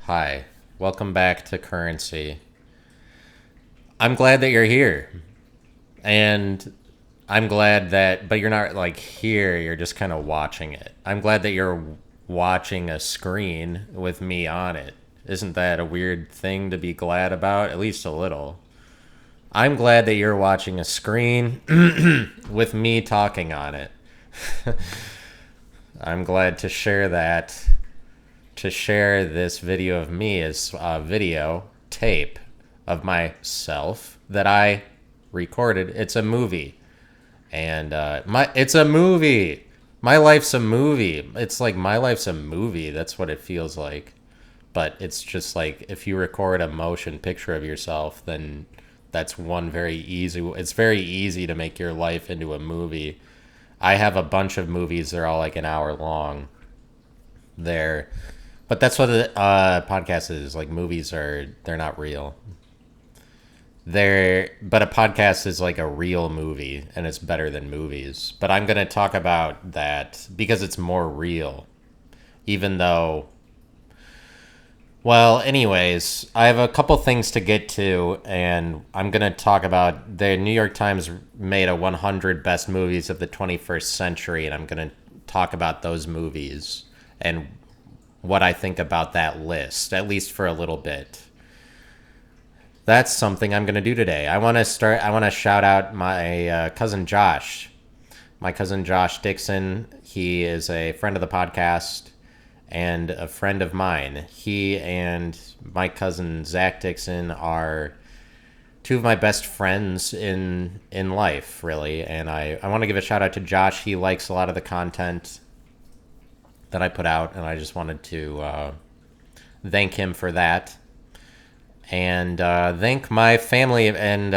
Hi, welcome back to Currency. I'm glad that you're here. And I'm glad that, but you're not like here, you're just kind of watching it. I'm glad that you're watching a screen with me on it. Isn't that a weird thing to be glad about? At least a little. I'm glad that you're watching a screen with me talking on it. I'm glad to share that. To share this video of me as a video tape of myself that I recorded. It's a movie, and it's a movie. My life's a movie. It's like my life's a movie. That's what it feels like. But it's just like if you record a motion picture of yourself, then that's one very easy. It's very easy to make your life into a movie. I have a bunch of movies. They're all like an hour long. They're But that's what a podcast is. Like movies they're not real. But a podcast is like a real movie and it's better than movies. But I'm going to talk about that because it's more real. Even though, well, anyways, I have a couple things to get to, and I'm going to talk about the New York Times made a 100 best movies of the 21st century, and I'm going to talk about those movies and what I think about that list, at least for a little bit. That's something I'm going to do today. I want to shout out my cousin Josh. My cousin Josh Dixon. He is a friend of the podcast and a friend of mine. He and my cousin Zach Dixon are two of my best friends in life, really. And I want to give a shout out to Josh. He likes a lot of the content that I put out, and I just wanted to thank him for that. And thank my family, and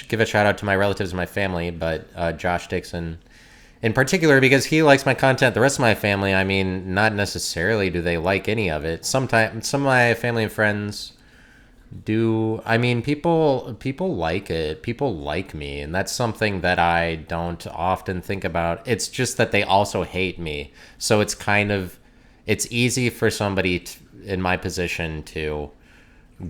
give a shout out to my relatives and my family, but Josh Dixon in particular, because he likes my content. The rest of my family, I mean, not necessarily do they like any of it. Sometimes some of my family and friends do. I mean, people like it. People like me, and that's something that I don't often think about. It's just that they also hate me. So it's easy for somebody in my position to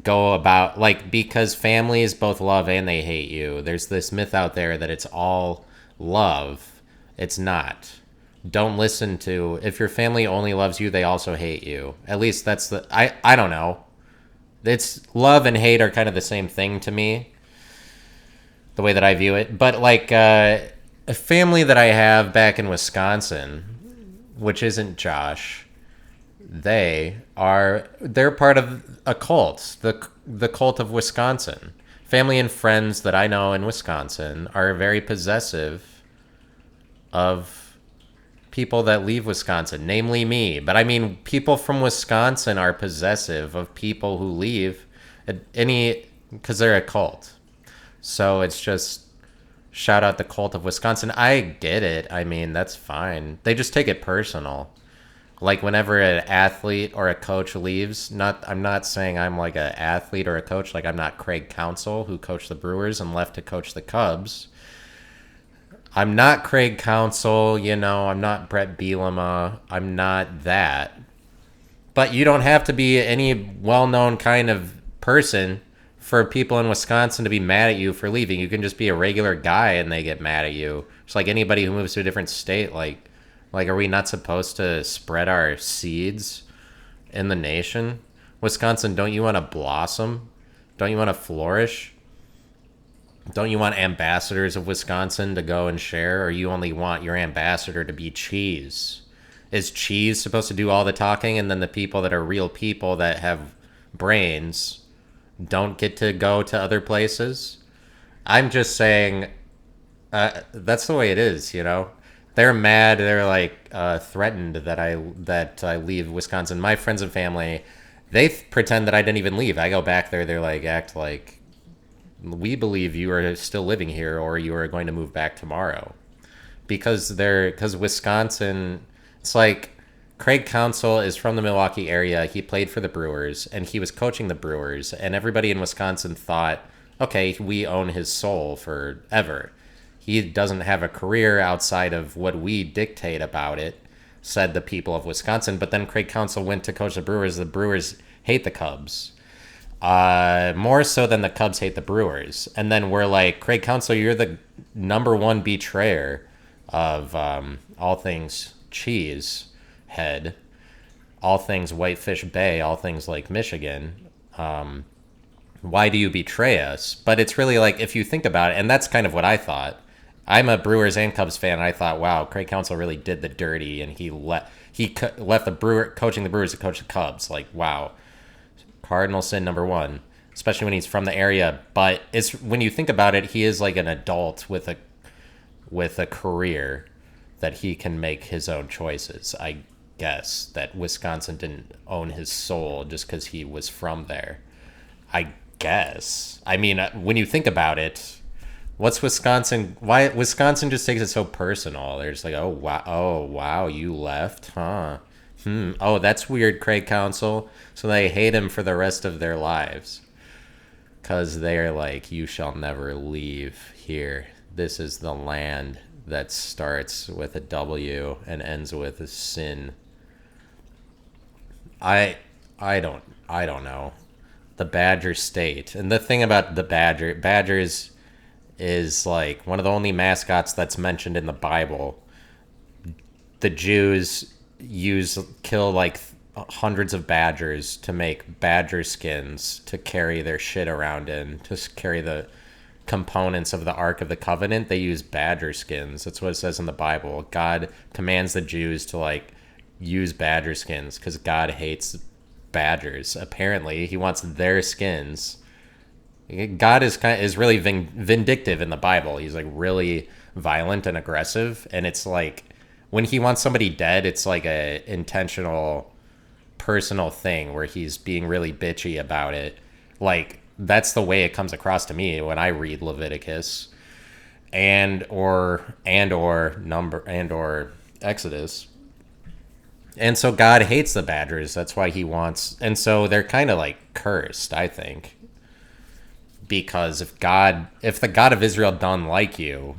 go about, like, because families both love and they hate you. There's this myth out there that it's all love. It's not. Don't listen to, if your family only loves you, they also hate you. At least that's I don't know. It's love and hate are kind of the same thing to me, the way that I view it. But like a family that I have back in Wisconsin, which isn't Josh, they're part of a cult, the cult of Wisconsin. Family and friends that I know in Wisconsin are very possessive of people that leave Wisconsin, namely me. But I mean, people from Wisconsin are possessive of people who leave because they're a cult. So it's just shout out the cult of Wisconsin. I get it. I mean, that's fine. They just take it personal. Like whenever an athlete or a coach leaves, I'm not saying I'm like an athlete or a coach. Like I'm not Craig Counsell, who coached the Brewers and left to coach the Cubs. I'm not Craig Counsell, I'm not Brett Bielema. I'm not that. But you don't have to be any well-known kind of person for people in Wisconsin to be mad at you for leaving. You can just be a regular guy and they get mad at you. It's like anybody who moves to a different state. Like, are we not supposed to spread our seeds in the nation? Wisconsin, don't you want to blossom? Don't you want to flourish? Don't you want ambassadors of Wisconsin to go and share, or you only want your ambassador to be Cheese? Is Cheese supposed to do all the talking, and then the people that are real people that have brains don't get to go to other places? I'm just saying that's the way it is, They're mad. They're like threatened that I leave Wisconsin. My friends and family, they pretend that I didn't even leave. I go back there. They're like, act like we believe you are still living here or you are going to move back tomorrow. Because Wisconsin, it's like Craig Counsell is from the Milwaukee area. He played for the Brewers and he was coaching the Brewers, and everybody in Wisconsin thought, okay, we own his soul forever. He doesn't have a career outside of what we dictate about it, said the people of Wisconsin. But then Craig Counsell went to coach the Brewers. The Brewers hate the Cubs. More so than the Cubs hate the Brewers. And then we're like, Craig Counsell, you're the number one betrayer of all things cheese head, all things Whitefish Bay, all things Lake Michigan. Why do you betray us? But it's really like, if you think about it, and that's kind of what I thought. I'm a Brewers and Cubs fan, and I thought, wow, Craig Counsell really did the dirty, and he left coaching the Brewers to coach the Cubs. Like, wow, cardinal sin number one, especially when he's from the area. But it's when you think about it, he is like an adult with a career that he can make his own choices. I guess that Wisconsin didn't own his soul just because he was from there. I guess. I mean, when you think about it, what's Wisconsin? Why Wisconsin just takes it so personal? There's like, oh wow, you left, huh? Oh, that's weird, Craig Counsell. So they hate him for the rest of their lives, cause they're like, you shall never leave here. This is the land that starts with a W and ends with a sin. I don't know. The Badger State. And the thing about the Badgers is like one of the only mascots that's mentioned in the Bible. The Jews kill like hundreds of badgers to make badger skins to carry their shit around in, to carry the components of the Ark of the Covenant. They use badger skins. That's what it says in the Bible. God commands the Jews to like use badger skins because God hates badgers. Apparently, he wants their skins. God is really vindictive in the Bible. He's like really violent and aggressive, and it's like when he wants somebody dead, it's like a intentional, personal thing where he's being really bitchy about it. Like that's the way it comes across to me when I read Leviticus and or Exodus. And so God hates the Badgers. That's why he wants... And so they're kind of like cursed, I think. Because if the God of Israel done like you,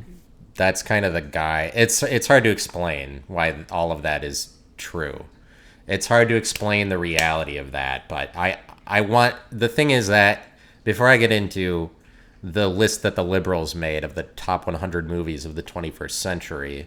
that's kind of the guy... It's hard to explain why all of that is true. It's hard to explain the reality of that. But I want... The thing is that before I get into the list that the liberals made of the top 100 movies of the 21st century...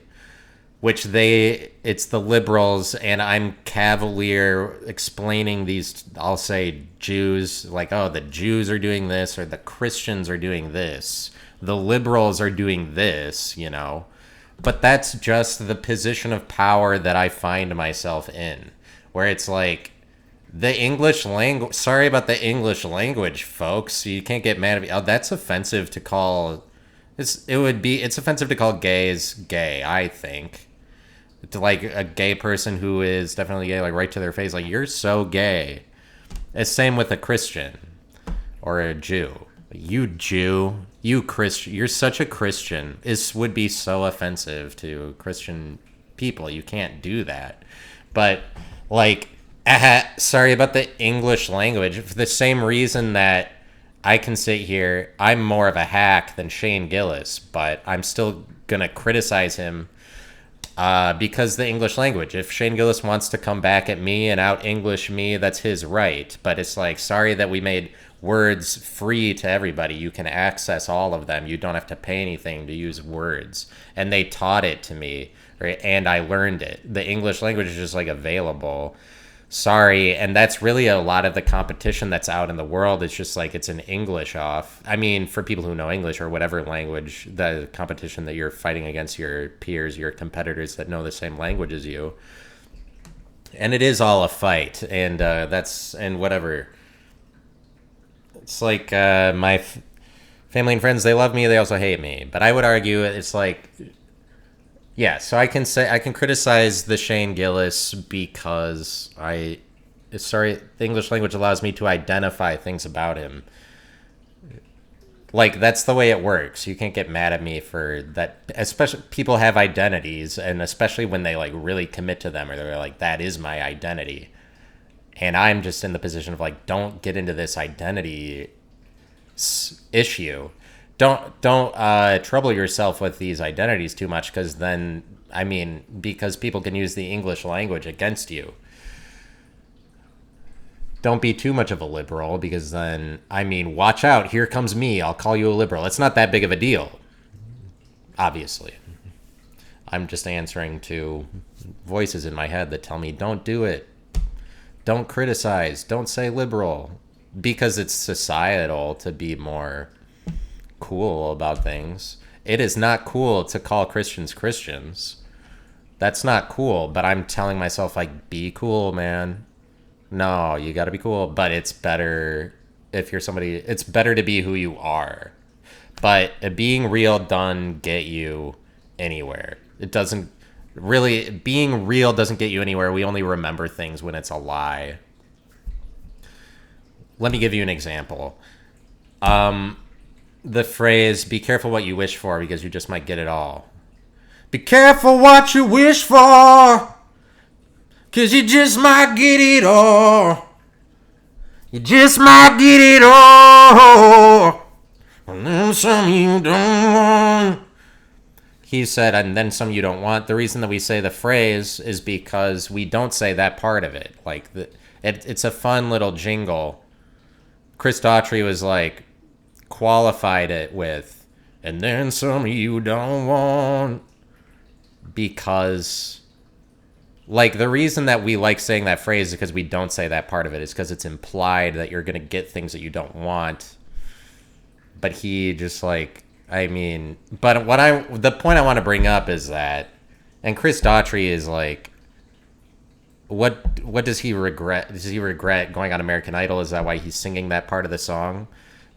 it's the liberals, and I'm cavalier explaining these, I'll say Jews, like, oh, the Jews are doing this, or the Christians are doing this, the liberals are doing this, you know. But that's just the position of power that I find myself in, where it's like, the English language, sorry about the English language, folks, you can't get mad at me. Oh, that's offensive to call, it's offensive to call gays gay, I think. To like a gay person who is definitely gay, like right to their face, like, you're so gay. It's same with a Christian or a Jew. You Jew, you Christian, you're such a Christian. This would be so offensive to Christian people. You can't do that. But like, sorry about the English language. For the same reason that I can sit here, I'm more of a hack than Shane Gillis, but I'm still gonna criticize him. Because the English language. If Shane Gillis wants to come back at me and out-English me, that's his right. But it's like, sorry that we made words free to everybody. You can access all of them. You don't have to pay anything to use words. And they taught it to me, right? And I learned it. The English language is just like available. Sorry. And that's really a lot of the competition that's out in the world. It's just like, it's an English off. I mean, for people who know English or whatever language, the competition that you're fighting against your peers, your competitors that know the same language as you. And it is all a fight. And and whatever. It's like my family and friends, they love me. They also hate me. But I would argue it's like... Yeah, so I can criticize the Shane Gillis because the English language allows me to identify things about him. Like, that's the way it works. You can't get mad at me for that. Especially, people have identities, and especially when they like really commit to them, or they're like, that is my identity. And I'm just in the position of like, don't get into this identity issue. Don't trouble yourself with these identities too much, because then, I mean, because people can use the English language against you. don't be too much of a liberal, because then, I mean, watch out, here comes me, I'll call you a liberal. It's not that big of a deal, obviously. I'm just answering to voices in my head that tell me, don't do it. Don't criticize. Don't say liberal. Because it's societal to be more cool about things. It is not cool to call Christians Christians. That's not cool. But I'm telling myself, like, be cool, man. No, you gotta be cool. But it's better if you're somebody... It's better to be who you are. But being real doesn't get you anywhere. It doesn't... Really, being real doesn't get you anywhere. We only remember things when it's a lie. Let me give you an example. The phrase, be careful what you wish for, because you just might get it all. Be careful what you wish for, because you just might get it all. You just might get it all. And then some you don't want. He said, and then some you don't want. The reason that we say the phrase is because we don't say that part of it. Like, it's a fun little jingle. Chris Daughtry was like, qualified it with, and then some you don't want. Because, like, the reason that we like saying that phrase is because we don't say that part of it. Is because it's implied that you're going to get things that you don't want. But he just, like, I mean, but the point I want to bring up is that, and Chris Daughtry is like, what does he regret? Does he regret going on American Idol? Is that why he's singing that part of the song?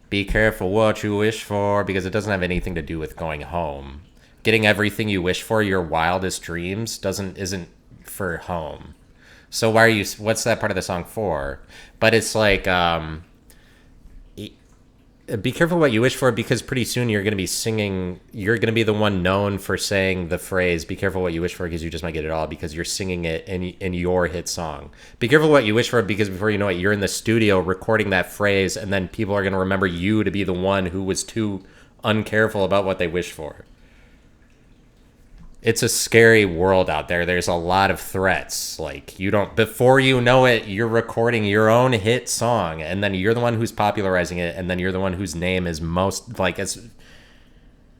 Be careful what you wish for, because it doesn't have anything to do with going home. Getting everything you wish for, your wildest dreams, isn't for home. So what's that part of the song for? But it's like, be careful what you wish for, because pretty soon you're going to be the one known for saying the phrase, be careful what you wish for, because you just might get it all, because you're singing it in your hit song. Be careful what you wish for, because before you know it, you're in the studio recording that phrase, and then people are going to remember you to be the one who was too uncareful about what they wished for. It's a scary world out there. There's a lot of threats. Like, before you know it, you're recording your own hit song, and then you're the one who's popularizing it, and then you're the one whose name is most, like,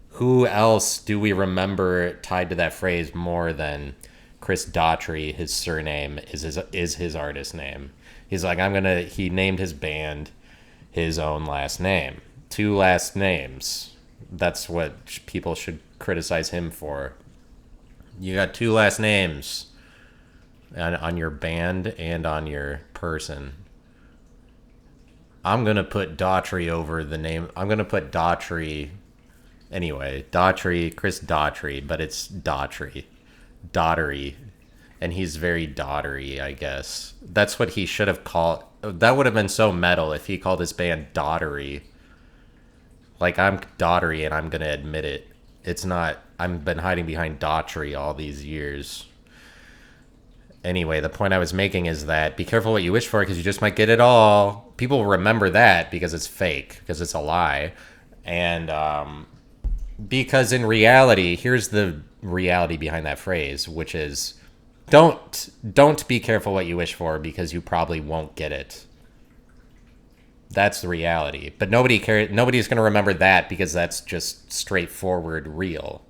who else do we remember tied to that phrase more than Chris Daughtry? His surname is his artist name. He's like, he named his band his own last name. 2 last names. That's what people should criticize him for. You got 2 last names on your band and on your person. I'm going to put Daughtry over the name. I'm going to put Daughtry. Anyway, Chris Daughtry, but it's Daughtry. Daughtery. And he's very daughtery, I guess. That's what he should have called. That would have been so metal if he called his band Daughtery. Like, I'm daughtery and I'm going to admit it. It's not. I've been hiding behind Daughtry all these years. Anyway, the point I was making is that be careful what you wish for, because you just might get it all. People remember that because it's fake, because it's a lie. And because in reality, here's the reality behind that phrase, which is don't be careful what you wish for, because you probably won't get it. That's the reality. But nobody's going to remember that, because that's just straightforward real.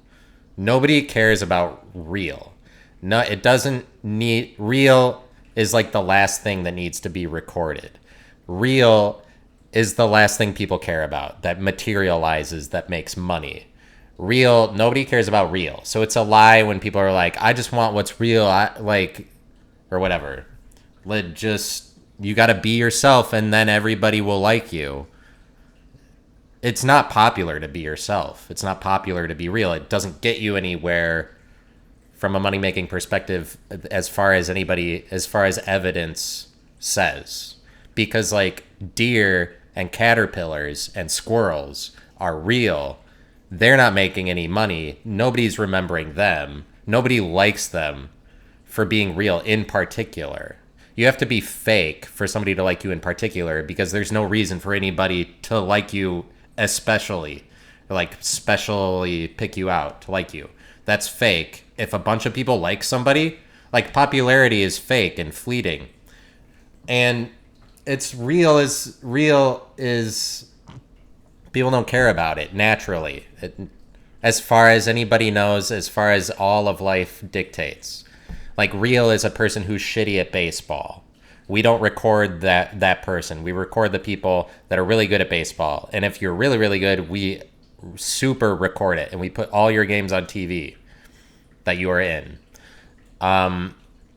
Nobody cares about real. No, it doesn't need... Real is like the last thing that needs to be recorded. Real is the last thing people care about, that materializes, that makes money. Real, nobody cares about real. So it's a lie when people are like, I just want what's real, or whatever. You got to be yourself, and then everybody will like you. It's not popular to be yourself. It's not popular to be real. It doesn't get you anywhere from a money-making perspective as far as evidence says. Because, like, deer and caterpillars and squirrels are real. They're not making any money. Nobody's remembering them. Nobody likes them for being real in particular. You have to be fake for somebody to like you in particular, because there's no reason for anybody to like you especially, like specially pick you out to like you. That's fake. If a bunch of people like somebody, like, popularity is fake and fleeting. And it's real is people don't care about it naturally. As far as anybody knows, as far as all of life dictates. Like real is a person who's shitty at baseball. We don't record that person. We record the people that are really good at baseball. And if you're really really good, we super record it and we put all your games on TV that you are in.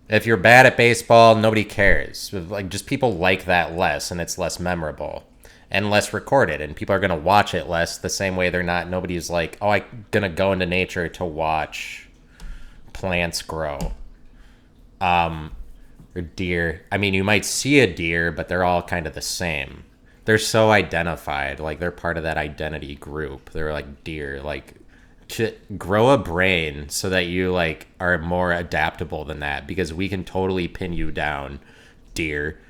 If you're bad at baseball, nobody cares. Like just people like that less, and it's less memorable and less recorded, and people are gonna watch it less. The same way they're not. Nobody's like, oh, I'm gonna go into nature to watch plants grow. Or deer. I mean, you might see a deer, but they're all kind of the same. They're so identified, like they're part of that identity group. They're like deer, like to grow a brain so that you like are more adaptable than that, because we can totally pin you down, deer.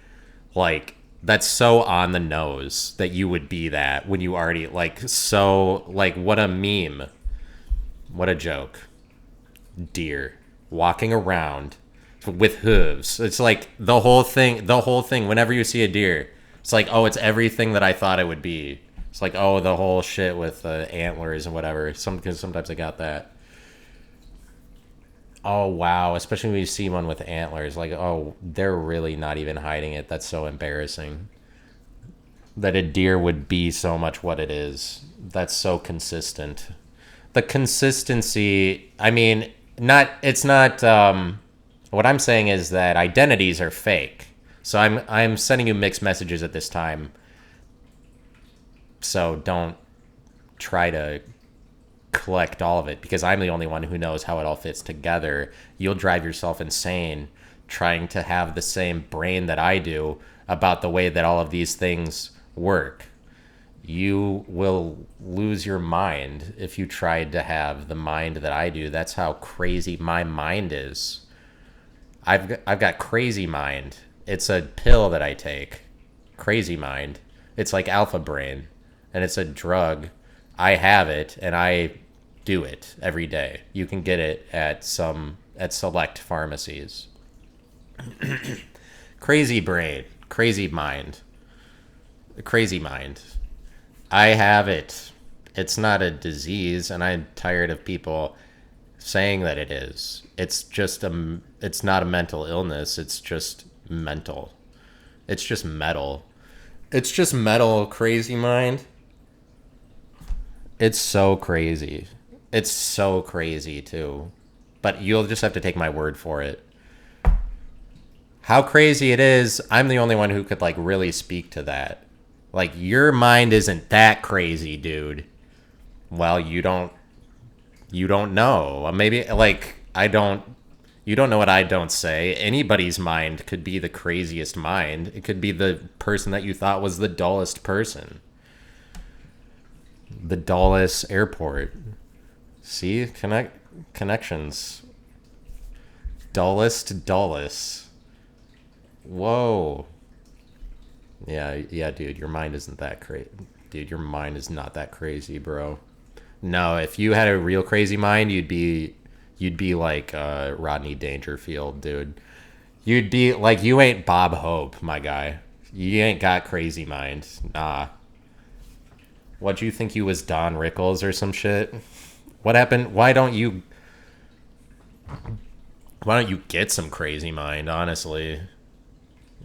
Like that's so on the nose that you would be that when you already like so like what a meme, what a joke. Deer walking around with hooves. It's like the whole thing whenever you see a deer, it's like, oh, it's everything that I thought it would be. It's like, oh, the whole shit with antlers and whatever. Sometimes I got that. Oh, wow. Especially when you see one with antlers. Like, oh, they're really not even hiding it. That's so embarrassing. That a deer would be so much what it is. That's so consistent. The consistency, I mean, it's not, what I'm saying is that identities are fake. So I'm sending you mixed messages at this time. So don't try to collect all of it, because I'm the only one who knows how it all fits together. You'll drive yourself insane trying to have the same brain that I do about the way that all of these things work. You will lose your mind if you tried to have the mind that I do. That's how crazy my mind is. I've got crazy mind. It's a pill that I take. Crazy mind. It's like alpha brain. And it's a drug. I have it, and I do it every day. You can get it at select pharmacies. Crazy brain, crazy mind, crazy mind. I have it. It's not a disease, and I'm tired of people saying that it is. It's not a mental illness. It's just mental. It's just metal. It's just metal, crazy mind. It's so crazy. It's so crazy, too. But you'll just have to take my word for it. How crazy it is, I'm the only one who could, like, really speak to that. Like, your mind isn't that crazy, dude. Well, you don't know. Maybe, like, you don't know what I don't say. Anybody's mind could be the craziest mind. It could be the person that you thought was the dullest person. The Dulles Airport. See? Connections. Dullest to Dulles. Whoa. Yeah, dude, your mind isn't that crazy. Dude, your mind is not that crazy, bro. No, if you had a real crazy mind, you'd be like Rodney Dangerfield, dude. You'd be like, you ain't Bob Hope, my guy. You ain't got crazy mind. Nah. What, you think you was Don Rickles or some shit? What happened? Why don't you get some crazy mind, honestly?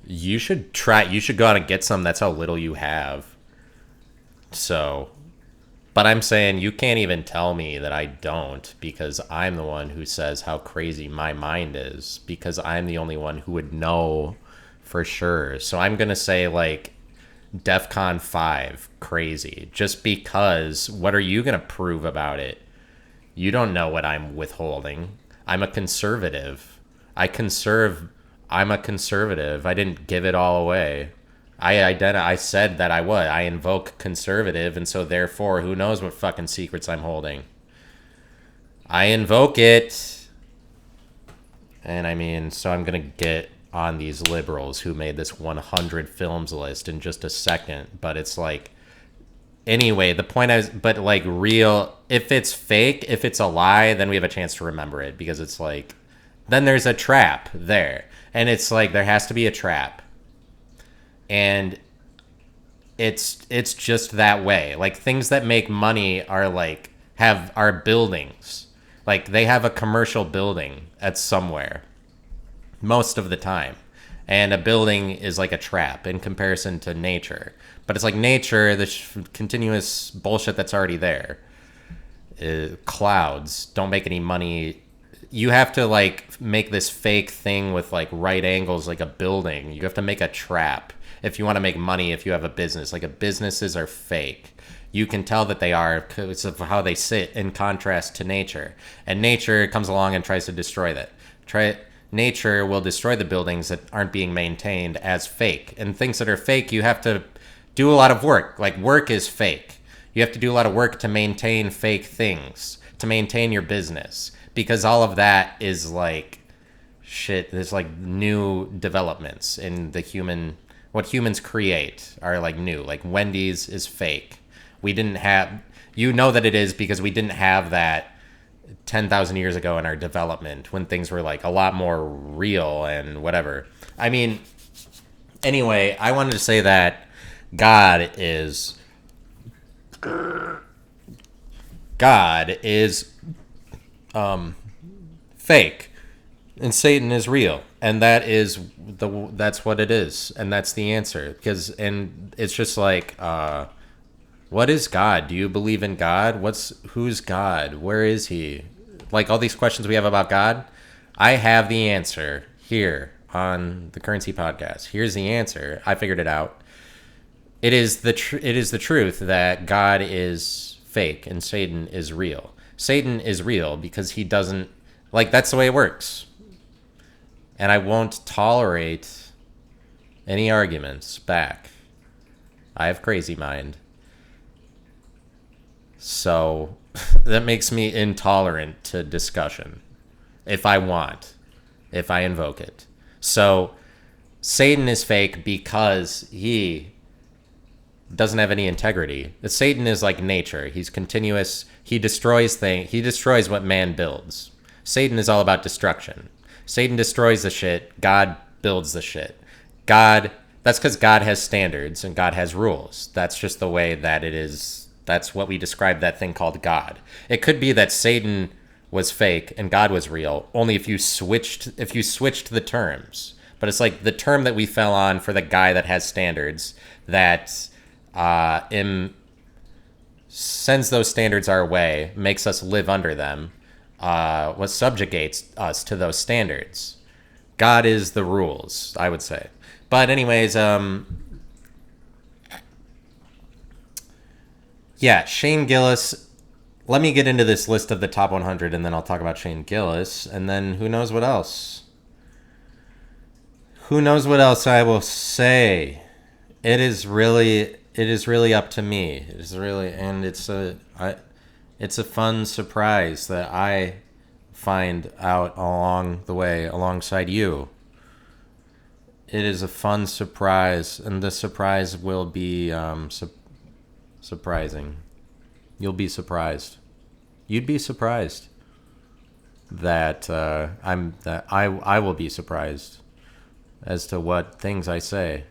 You should go out and get some. That's how little you have. So, but I'm saying you can't even tell me that I don't, because I'm the one who says how crazy my mind is, because I'm the only one who would know for sure. So I'm going to say like DEFCON 5 crazy, just because what are you going to prove about it? You don't know what I'm withholding. I'm a conservative. I'm a conservative. I didn't give it all away. I said that I would. I invoke conservative, and so therefore, who knows what fucking secrets I'm holding. I invoke it. And I mean, so I'm going to get on these liberals who made this 100 films list in just a second, but it's like, anyway, the point is, but like real, if it's fake, if it's a lie, then we have a chance to remember it, because it's like, then there's a trap there, and it's like, there has to be a trap. and it's just that way. Like things that make money are like are buildings. Like they have a commercial building at somewhere most of the time. And a building is like a trap in comparison to nature. But it's like nature, the continuous bullshit that's already there. Clouds don't make any money. You have to like make this fake thing with like right angles, like a building. You have to make a trap if you want to make money. If you have a business, like businesses are fake. You can tell that they are because of how they sit in contrast to nature. And nature comes along and tries to destroy that. Nature will destroy the buildings that aren't being maintained as fake. And things that are fake, you have to do a lot of work. Like work is fake. You have to do a lot of work to maintain fake things, to maintain your business. Because all of that is like shit. There's like new developments in what humans create are like new. Like Wendy's is fake. We didn't have, that it is because we didn't have that 10,000 years ago in our development when things were like a lot more real and whatever. I mean, anyway, I wanted to say that God is fake and Satan is real, and that's what it is, and that's the answer. And it's just like what is God? Do you believe in God? Who's God? Where is he? Like all these questions we have about God, I have the answer here on the Currency Podcast. Here's the answer. I figured it out. It is the truth that God is fake and Satan is real. Satan is real because he doesn't, like, that's the way it works. And I won't tolerate any arguments back. I have crazy mind. So that makes me intolerant to discussion if I invoke it. So Satan is fake because he doesn't have any integrity. Satan is like nature. He's continuous. He destroys things. He destroys what man builds. Satan is all about destruction. Satan destroys the shit. God builds the shit. That's because God has standards and God has rules. That's just the way that it is. That's what we describe that thing called God. It could be that Satan was fake and God was real, only if you switched the terms. But it's like the term that we fell on for the guy that has standards that sends those standards our way, makes us live under them, what subjugates us to those standards. God is the rules, I would say. But anyways, yeah, Shane Gillis. Let me get into this list of the top 100, and then I'll talk about Shane Gillis, and then who knows what else. Who knows what else I will say? It is really up to me. It is really, and it's a fun surprise that I find out along the way alongside you. It is a fun surprise, and the surprise will be surprising. You'll be surprised. You'd be surprised that I will be surprised as to what things I say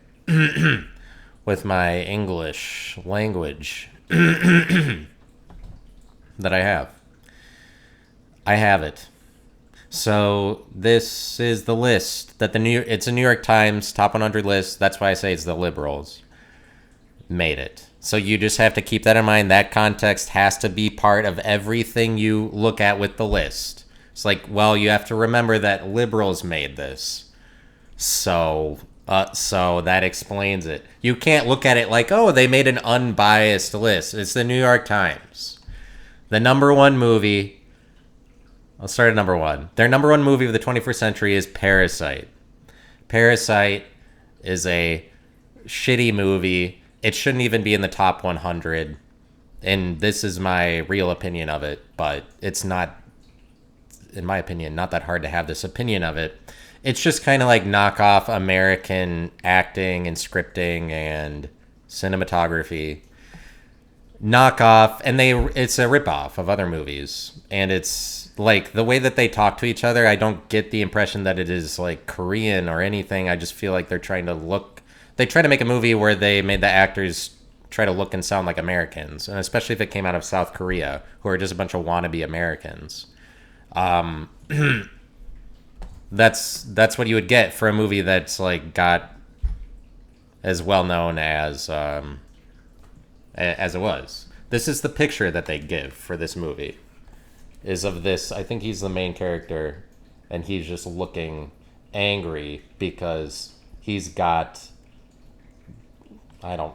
with my English language that I have. I have it. So this is the list that it's a New York Times top 100 list. That's why I say it's the liberals made it. So you just have to keep that in mind. That context has to be part of everything you look at with the list. It's like, well, you have to remember that liberals made this. So that explains it. You can't look at it like, oh, they made an unbiased list. It's the New York Times. The number one movie, I'll start at number one. Their number one movie of the 21st century is Parasite. Parasite is a shitty movie. It shouldn't even be in the top 100. And this is my real opinion of it, but it's not, in my opinion, not that hard to have this opinion of it. It's just kind of like knockoff American acting and scripting and cinematography. Knockoff, and it's a ripoff of other movies. And it's like the way that they talk to each other, I don't get the impression that it is like Korean or anything. I just feel like they're they tried to make a movie where they made the actors try to look and sound like Americans, and especially if it came out of South Korea, who are just a bunch of wannabe Americans. That's what you would get for a movie that's like got as well known as it was. This is the picture that they give for this movie. Is of this. I think he's the main character, and he's just looking angry because he's got. I don't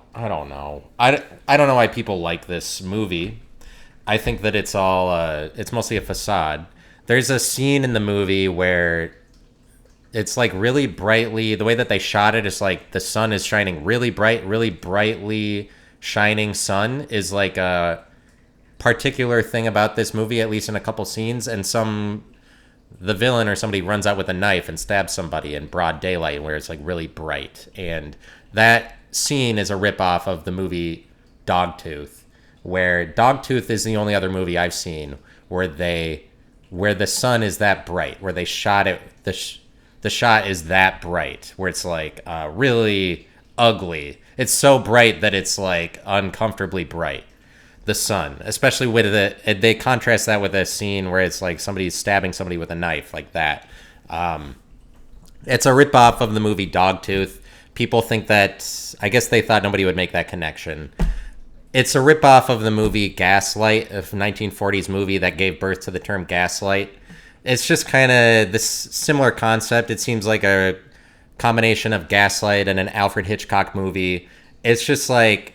know. I don't know why people like this movie. I think that it's mostly a facade. There's a scene in the movie where it's like really brightly, the way that they shot it is like the sun is shining really brightly shining sun is like a particular thing about this movie, at least in a couple scenes, and the villain or somebody runs out with a knife and stabs somebody in broad daylight where it's like really bright. And that scene is a ripoff of the movie Dogtooth, where Dogtooth is the only other movie I've seen where the sun is that bright, where they shot it, the shot is that bright, where it's like really ugly. It's so bright that it's like uncomfortably bright. The sun, especially with they contrast that with a scene where it's like somebody's stabbing somebody with a knife like that. It's a ripoff of the movie Dogtooth. People think that, I guess they thought nobody would make that connection. It's a ripoff of the movie Gaslight, a 1940s movie that gave birth to the term gaslight. It's just kind of this similar concept. It seems like a combination of Gaslight and an Alfred Hitchcock movie. It's just like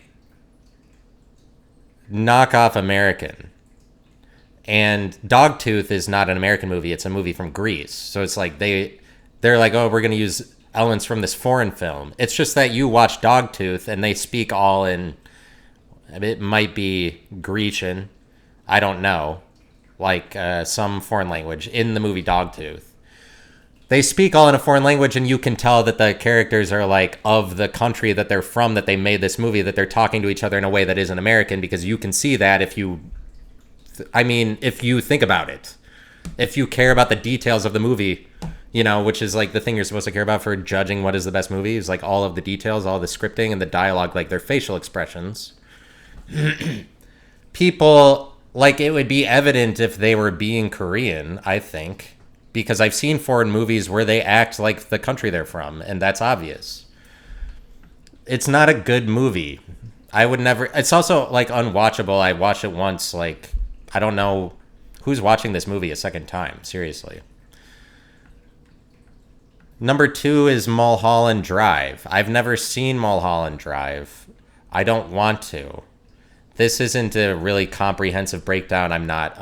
knockoff American. And Dogtooth is not an American movie. It's a movie from Greece. So it's like they're like, oh, we're going to use elements from this foreign film. It's just that you watch Dogtooth and they speak all in, it might be Grecian, I don't know, like some foreign language in the movie Dogtooth. They speak all in a foreign language, and you can tell that the characters are like of the country that they're from, that they made this movie, that they're talking to each other in a way that isn't American, because you can see that if you think about it. If you care about the details of the movie, which is like the thing you're supposed to care about for judging what is the best movie, is like all of the details, all the scripting and the dialogue, like their facial expressions. People, like, it would be evident if they were being Korean, I think. Because I've seen foreign movies where they act like the country they're from, and that's obvious. It's not a good movie. I would never... It's also, like, unwatchable. I watched it once, like... I don't know who's watching this movie a second time, seriously. Number 2 is Mulholland Drive. I've never seen Mulholland Drive. I don't want to. This isn't a really comprehensive breakdown. I'm not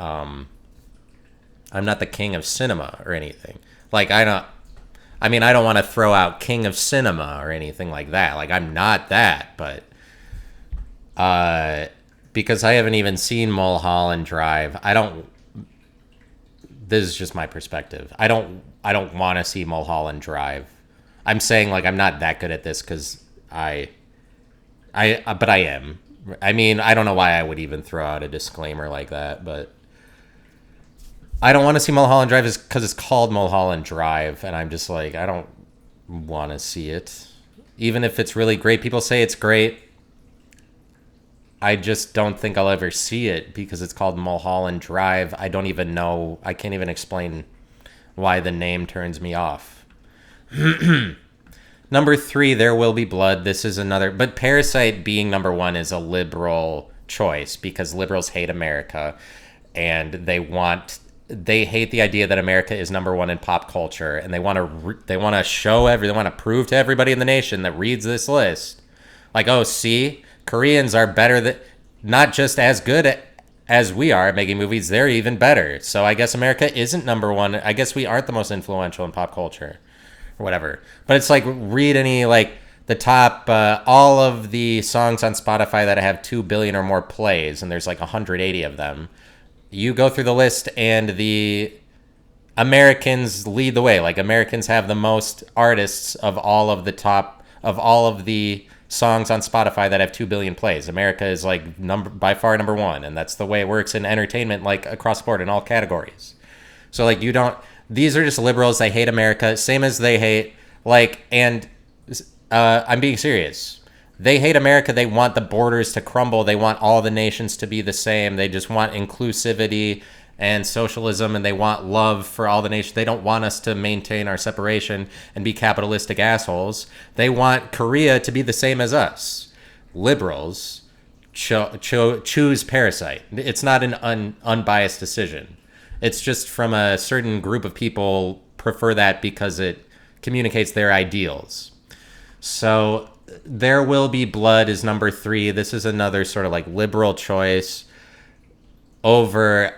the king of cinema or anything. Like, I don't want to throw out king of cinema or anything like that. Like, I'm not that, but because I haven't even seen Mulholland Drive, this is just my perspective. I don't want to see Mulholland Drive. I'm saying, like, I'm not that good at this because but I am. I mean, I don't know why I would even throw out a disclaimer like that, but I don't want to see Mulholland Drive because it's called Mulholland Drive, and I'm just like, I don't want to see it. Even if it's really great, people say it's great. I just don't think I'll ever see it because it's called Mulholland Drive. I don't even know. I can't even explain why the name turns me off. Number 3, There Will Be Blood. This is another... But Parasite being number 1 is a liberal choice because liberals hate America, and they hate the idea that America is number 1 in pop culture, and they want to prove to everybody in the nation that reads this list, like, oh, see, Koreans are better than, not just as good as we are at making movies, they're even better. So I guess America isn't number 1. I guess we aren't the most influential in pop culture, or whatever. But it's like, read any, like, the top, all of the songs on Spotify that have 2 billion or more plays, and there's like 180 of them. You go through the list, and the Americans lead the way. Like, Americans have the most artists of all of the songs on Spotify that have 2 billion plays. America is like by far number 1, and that's the way it works in entertainment, like across the board in all categories. So like, these are just liberals. They hate America, same as they hate, like, and I'm being serious. They hate America. They want the borders to crumble. They want all the nations to be the same. They just want inclusivity and socialism, and they want love for all the nations. They don't want us to maintain our separation and be capitalistic assholes. They want Korea to be the same as us. Liberals choose Parasite. It's not an unbiased decision. It's just from a certain group of people prefer that because it communicates their ideals. So There Will Be Blood is number 3. This is another sort of like liberal choice over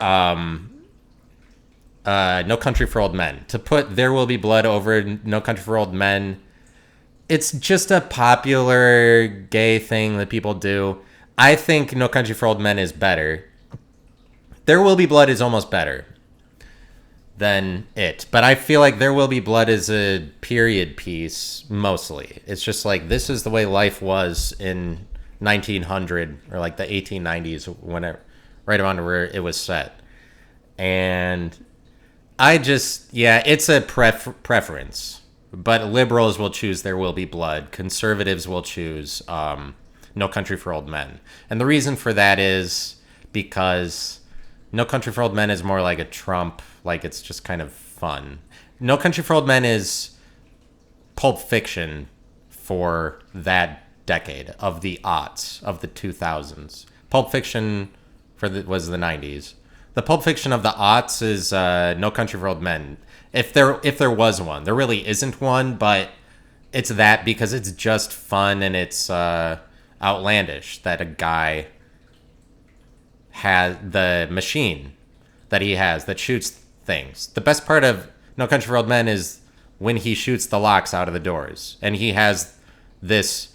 No Country for Old Men. To put There Will Be Blood over No Country for Old Men, it's just a popular gay thing that people do. I think No Country for Old Men is better. There Will Be Blood is almost better than it. But I feel like There Will Be Blood is a period piece, mostly. It's just like, this is the way life was in 1900, or like the 1890s, whenever, right around where it was set. And I just, yeah, it's a preference. But liberals will choose There Will Be Blood. Conservatives will choose No Country for Old Men. And the reason for that is because No Country for Old Men is more like a Trump, like it's just kind of fun. No Country for Old Men is Pulp Fiction for that decade of the aughts, of the 2000s. Pulp Fiction was the 90s. The Pulp Fiction of the aughts is No Country for Old Men. If there was one, there really isn't one, but it's that because it's just fun and it's outlandish that a guy has the machine that he has that shoots things. The best part of No Country for Old Men is when he shoots the locks out of the doors, and he has this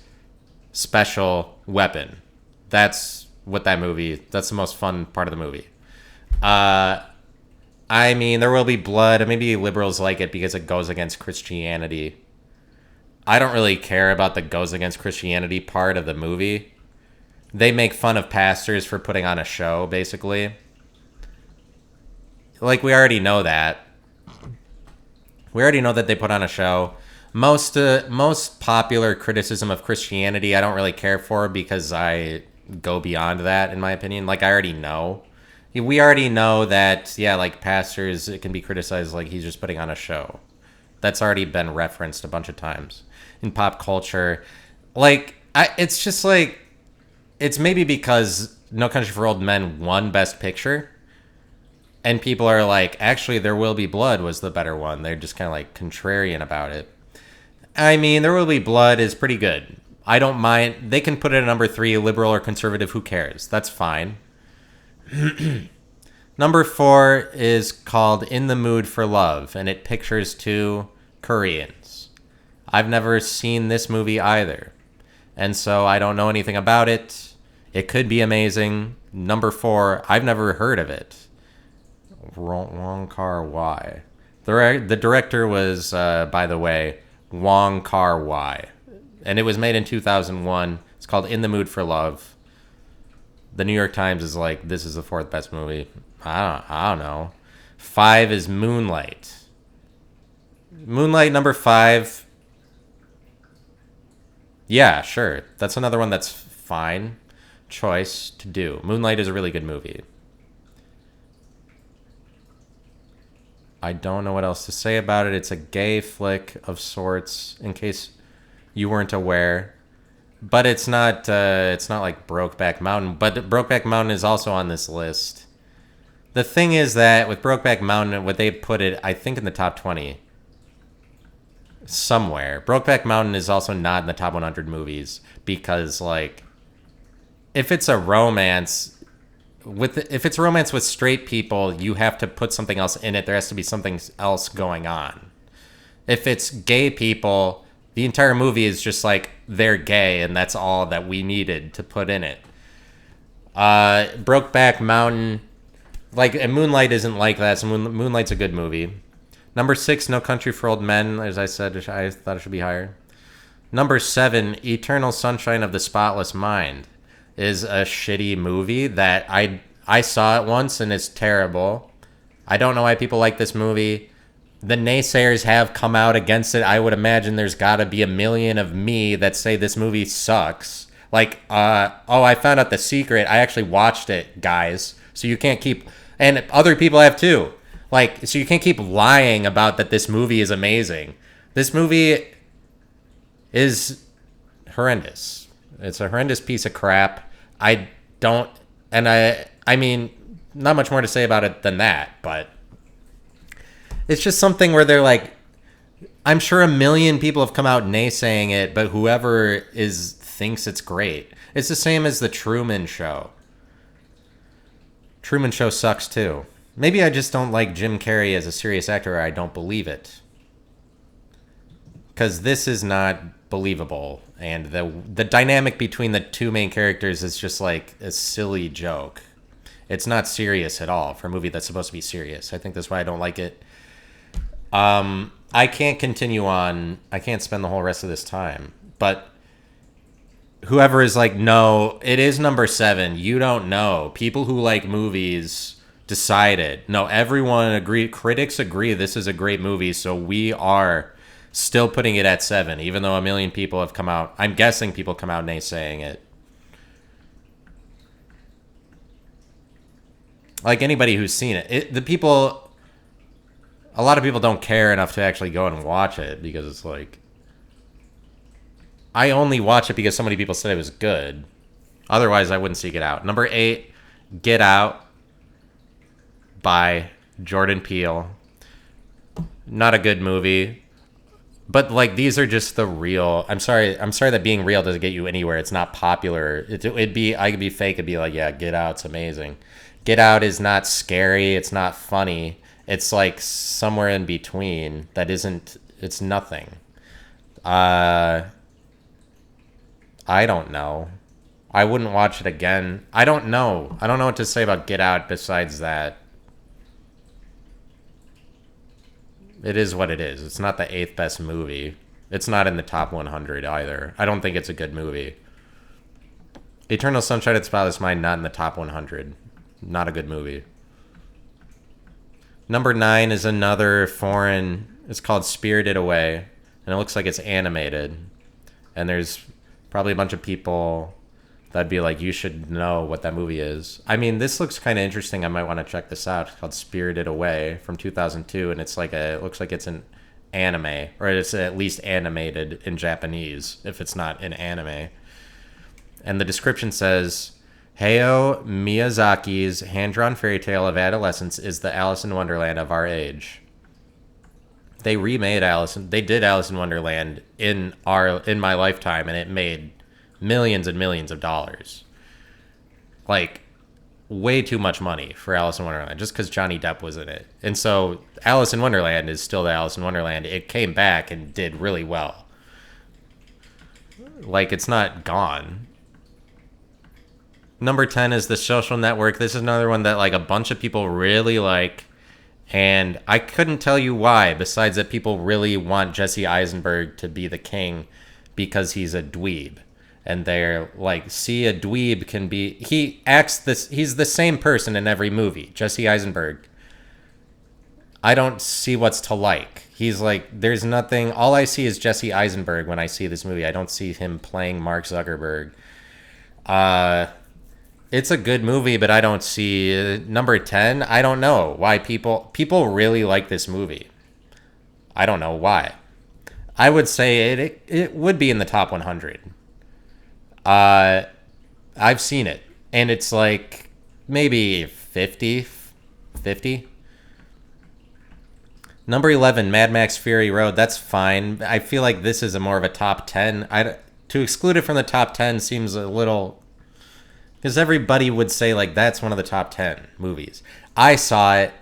special weapon. That's the most fun part of the movie. I mean, There Will Be Blood. Maybe liberals like it because it goes against Christianity. I don't really care about the goes against Christianity part of the movie. They make fun of pastors for putting on a show, basically. Like, we already know that. We already know that they put on a show. Most popular criticism of Christianity I don't really care for because I go beyond that, in my opinion. Like, I already know. We already know that, yeah, like pastors, it can be criticized like he's just putting on a show. That's already been referenced a bunch of times in pop culture. Like, it's just like, it's maybe because No Country for Old Men won Best Picture. And people are like, actually, There Will Be Blood was the better one. They're just kind of like contrarian about it. I mean, There Will Be Blood is pretty good. I don't mind. They can put it at number 3, liberal or conservative, who cares? That's fine. Number 4 is called In the Mood for Love, and it pictures 2 Koreans. I've never seen this movie either, and so I don't know anything about it. It could be amazing. Number 4, I've never heard of it. Wong Kar-wai. The director was, by the way, Wong Kar-wai, and it was made in 2001. It's called In the Mood for Love. The New York Times is like, this is the 4th best movie. I don't know. 5 is Moonlight. Moonlight, number 5. Yeah, sure. That's another one that's fine choice to do. Moonlight is a really good movie. I don't know what else to say about it. It's a gay flick of sorts, in case you weren't aware. But it's not like Brokeback Mountain. But Brokeback Mountain is also on this list. The thing is that with Brokeback Mountain, what they put it, I think, in the top 20 somewhere. Brokeback Mountain is also not in the top 100 movies because, like, if it's a romance with straight people, you have to put something else in it. There has to be something else going on. If it's gay people, the entire movie is just like they're gay, and that's all that we needed to put in it. Brokeback Mountain, like, and Moonlight isn't like that. So Moonlight's a good movie. Number 6, No Country for Old Men. As I said, I thought it should be higher. Number 7, Eternal Sunshine of the Spotless Mind, is a shitty movie that I saw it once and it's terrible. I don't know why people like this movie. the naysayers have come out against it. I would imagine there's got to be a million of me that say this movie sucks. Like, oh, I found out the secret. I actually watched it, guys. So you can't keep, and other people have too. Like, so you can't keep lying about that this movie is amazing. This movie is horrendous. It's a horrendous piece of crap. I don't, and I mean, not much more to say about it than that, but it's just something where they're like, I'm sure a million people have come out naysaying it, but whoever is thinks it's great. It's the same as the Truman Show. Truman Show sucks too. Maybe I just don't like Jim Carrey as a serious actor, or I don't believe it. Because this is not believable, and the dynamic between the two main characters is just like a silly joke. It's not serious at all for a movie that's supposed to be serious. I think that's why I don't like it. I can't continue on. I can't spend the whole rest of this time. But whoever is like, no, it is number 7. You don't know. People who like movies decided. No, everyone agreed. Critics agree this is a great movie, so we are still putting it at 7, even though a million people have come out. I'm guessing people come out naysaying it. Like anybody who's seen it, a lot of people don't care enough to actually go and watch it because it's like, I only watch it because so many people said it was good. Otherwise, I wouldn't seek it out. Number 8, Get Out by Jordan Peele. Not a good movie. But like, these are just the real. I'm sorry that being real doesn't get you anywhere. It's not popular. It'd be, I could be fake and be like, yeah, Get Out's amazing. Get Out is not scary. It's not funny. It's like somewhere in between. That isn't. It's nothing. I don't know. I wouldn't watch it again. I don't know. I don't know what to say about Get Out besides that. It is what it is. It's not the 8th best movie. It's not in the top 100 either. I don't think it's a good movie. Eternal Sunshine of the Spotless Mind, not in the top 100. Not a good movie. Number 9 is another foreign. It's called Spirited Away. And it looks like it's animated. And there's probably a bunch of people that'd be like, you should know what that movie is. I mean, this looks kind of interesting. I might want to check this out. It's called Spirited Away from 2002, and it's like it looks like it's an anime, or it's at least animated in Japanese, if it's not an anime. And the description says, Hayao Miyazaki's hand-drawn fairy tale of adolescence is the Alice in Wonderland of our age. They remade They did Alice in Wonderland in my lifetime, and it made millions and millions of dollars. Like, way too much money for Alice in Wonderland, just because Johnny Depp was in it. And so Alice in Wonderland is still the Alice in Wonderland. It came back and did really well. Like, it's not gone. Number 10 is The Social Network. This is another one that like a bunch of people really like, and I couldn't tell you why, besides that people really want Jesse Eisenberg to be the king because he's a dweeb. And they're like, see, a dweeb can be... He's the same person in every movie. Jesse Eisenberg. I don't see what's to like. He's like, there's nothing... All I see is Jesse Eisenberg when I see this movie. I don't see him playing Mark Zuckerberg. It's a good movie, but I don't see... Number 10, I don't know why people really like this movie. I don't know why. I would say it would be in the top 100. I've seen it, and it's like maybe 50. Number 11, Mad Max Fury Road. That's fine. I feel like this is more of a top 10. To exclude it from the top 10 seems a little... Because everybody would say, like, that's one of the top 10 movies. I saw it.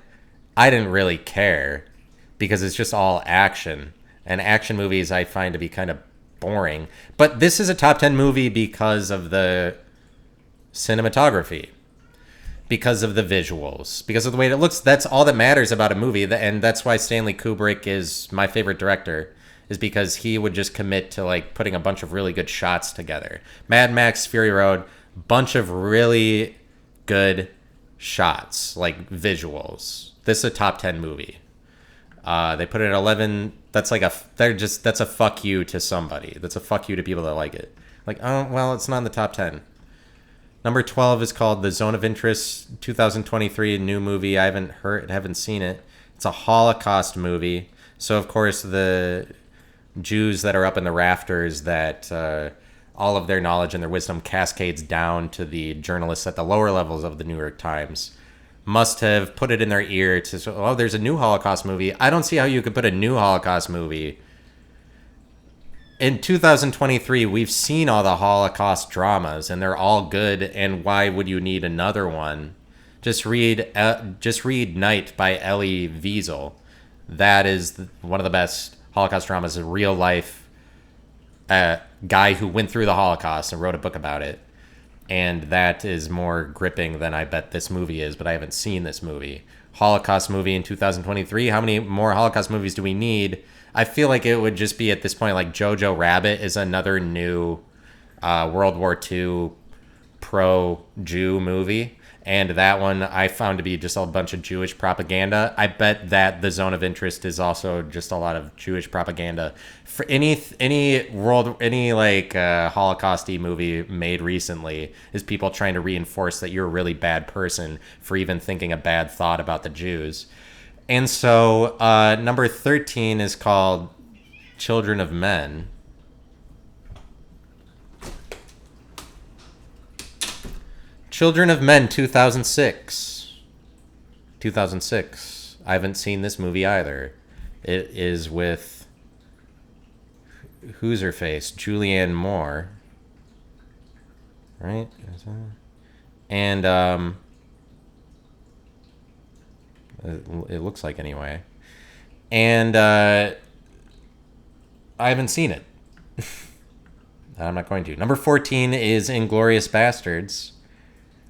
I didn't really care because it's just all action. And action movies I find to be kind of boring. But this is a top 10 movie because of the cinematography, because of the visuals, because of the way it looks. That's all that matters about a movie. And that's why Stanley Kubrick is my favorite director, is because he would just commit to like putting a bunch of really good shots together. Mad Max Fury Road, bunch of really good shots, like visuals. This is a top 10 movie. They put it at 11. That's like that's a fuck you to somebody. That's a fuck you to people that like it. Like, oh, well, it's not in the top 10. Number 12 is called The Zone of Interest, 2023, a new movie. I haven't seen it. It's a Holocaust movie. So, of course, the Jews that are up in the rafters, that all of their knowledge and their wisdom cascades down to the journalists at the lower levels of the New York Times, must have put it in their ear to say, oh, there's a new Holocaust movie. I don't see how you could put a new Holocaust movie. In 2023, we've seen all the Holocaust dramas, and they're all good, and why would you need another one? Just read Night by Elie Wiesel. That is one of the best Holocaust dramas, a real life guy who went through the Holocaust and wrote a book about it. And that is more gripping than I bet this movie is, but I haven't seen this movie. Holocaust movie in 2023. How many more Holocaust movies do we need? I feel like it would just be at this point like Jojo Rabbit is another new World War II pro-Jew movie. And that one I found to be just a bunch of Jewish propaganda. I bet that The Zone of Interest is also just a lot of Jewish propaganda. For any Holocaust-y movie made recently is people trying to reinforce that you're a really bad person for even thinking a bad thought about the Jews. And so number 13 is called Children of Men. Children of Men, 2006. 2006. I haven't seen this movie either. It is with, who's her face? Julianne Moore. Right? And it looks like anyway. And I haven't seen it. I'm not going to. Number 14 is Inglourious Bastards.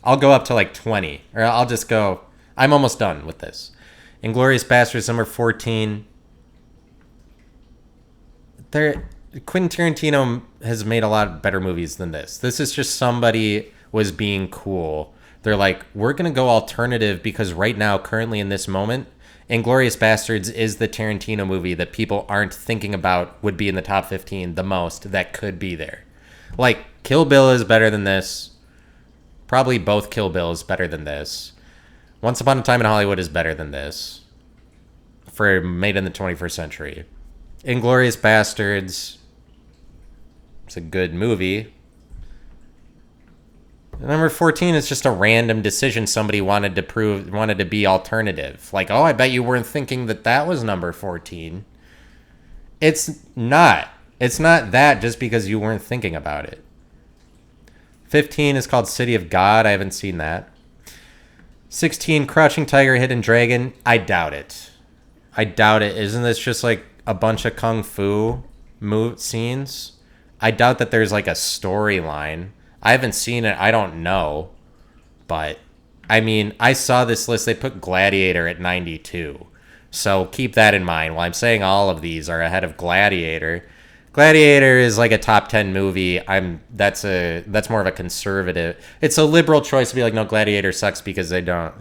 I'll go up to like 20. Or I'll just go... I'm almost done with this. Inglourious Bastards, number 14. Quentin Tarantino has made a lot better movies than this. This is just somebody was being cool. They're like, we're going to go alternative because right now, currently in this moment, Inglourious Bastards is the Tarantino movie that people aren't thinking about would be in the top 15 the most that could be there. Like, Kill Bill is better than this. Probably both Kill Bill is better than this. Once Upon a Time in Hollywood is better than this. For made in the 21st century. Inglourious Bastards. It's a good movie. Number 14 is just a random decision somebody wanted to be alternative. Like, oh, I bet you weren't thinking that was number 14. It's not. It's not that just because you weren't thinking about it. 15 is called City of God. I haven't seen that. 16, Crouching Tiger, Hidden Dragon. I doubt it. Isn't this just like a bunch of kung fu scenes? I doubt that there's like a storyline. I haven't seen it. I don't know. But, I mean, I saw this list. They put Gladiator at 92. So keep that in mind. While I'm saying all of these are ahead of Gladiator. Gladiator is like a top 10 movie. That's more of a conservative. It's a liberal choice to be like, no, Gladiator sucks because they don't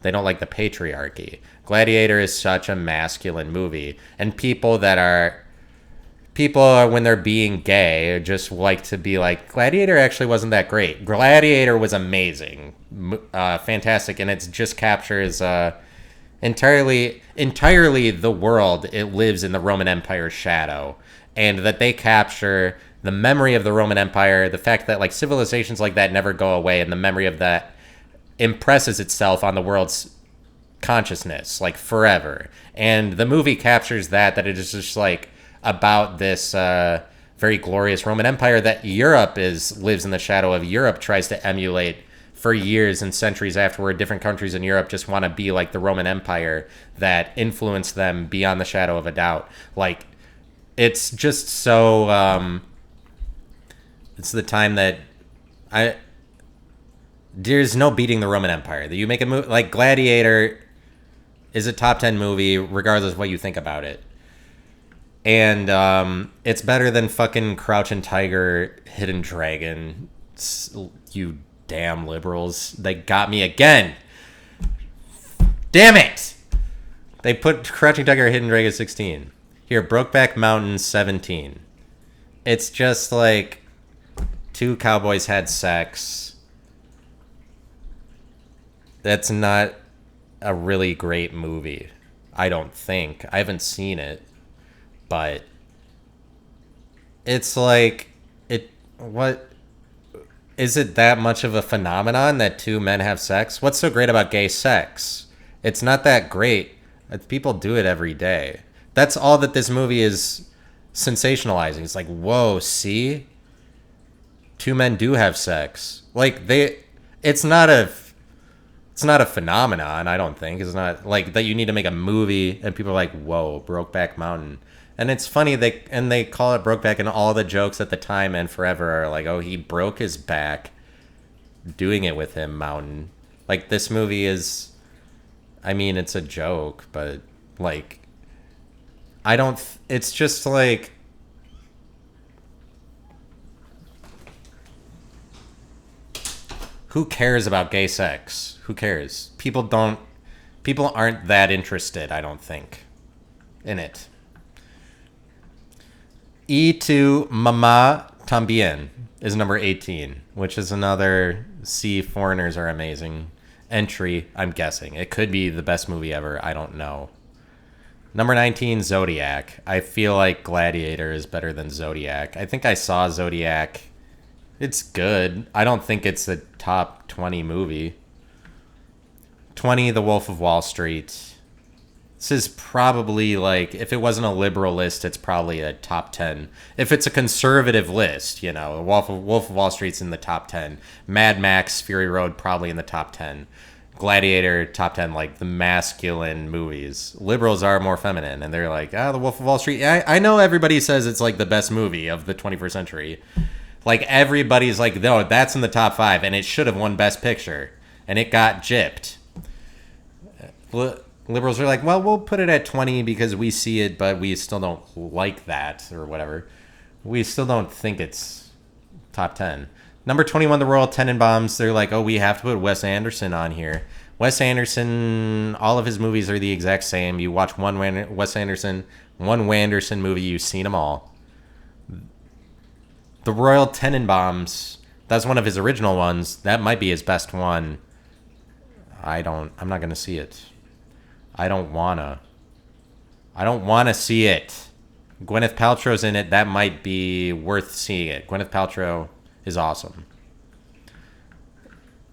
like the patriarchy. Gladiator is such a masculine movie, and people when they're being gay just like to be like, Gladiator actually wasn't that great. Gladiator was amazing, fantastic, and it just captures entirely the world. It lives in the Roman Empire's shadow. And that they capture the memory of the Roman Empire, the fact that like civilizations like that never go away, and the memory of that impresses itself on the world's consciousness like forever. And the movie captures that it is just like about this very glorious Roman Empire that Europe lives in the shadow of. Europe tries to emulate for years and centuries afterward. Different countries in Europe just want to be like the Roman Empire that influenced them beyond the shadow of a doubt. Like, it's just so, it's the time that there's no beating the Roman Empire. That you make a movie, like Gladiator is a top 10 movie, regardless of what you think about it. And, it's better than fucking Crouching Tiger, Hidden Dragon. You damn liberals. They got me again. Damn it! They put Crouching Tiger, Hidden Dragon 16. Here, Brokeback Mountain 17. It's just like two cowboys had sex. That's not a really great movie. I don't think. I haven't seen it. But it's like what is it that much of a phenomenon that two men have sex? What's so great about gay sex? It's not that great. People do it every day. That's all that this movie is sensationalizing. It's like, whoa, see? Two men do have sex. Like it's not a phenomenon, I don't think. It's not like that you need to make a movie and people are like, whoa, Brokeback Mountain. And it's funny they call it Brokeback, and all the jokes at the time and forever are like, oh, he broke his back doing it with him, Mountain. Like, this movie is, I mean, it's a joke, but like, it's just like, who cares about gay sex? Who cares? People aren't that interested, I don't think, in it. E2 Mama Tambien is number 18, which is another See Foreigners Are Amazing entry, I'm guessing. It could be the best movie ever. I don't know. Number 19, Zodiac. I feel like Gladiator is better than Zodiac. I think I saw Zodiac. It's good. I don't think it's a top 20 movie. 20, The Wolf of Wall Street. This is probably like, if it wasn't a liberal list, it's probably a top 10. If it's a conservative list, Wolf of Wall Street's in the top 10. Mad Max, Fury Road, probably in the top 10. Gladiator, top 10, like the masculine movies. Liberals are more feminine, and they're like, The Wolf of Wall Street. I know everybody says it's like the best movie of the 21st century. Like, everybody's like, no, that's in the top 5, and it should have won Best Picture. And it got gypped. Liberals are like, well, we'll put it at 20 because we see it, but we still don't like that or whatever. We still don't think it's top 10. Number 21, The Royal Tenenbaums. They're like, oh, we have to put Wes Anderson on here. Wes Anderson, all of his movies are the exact same. You watch one Wes Anderson movie, you've seen them all. The Royal Tenenbaums, that's one of his original ones. That might be his best one. I'm not going to see it. I don't want to see it. Gwyneth Paltrow's in it. That might be worth seeing it. Gwyneth Paltrow is awesome.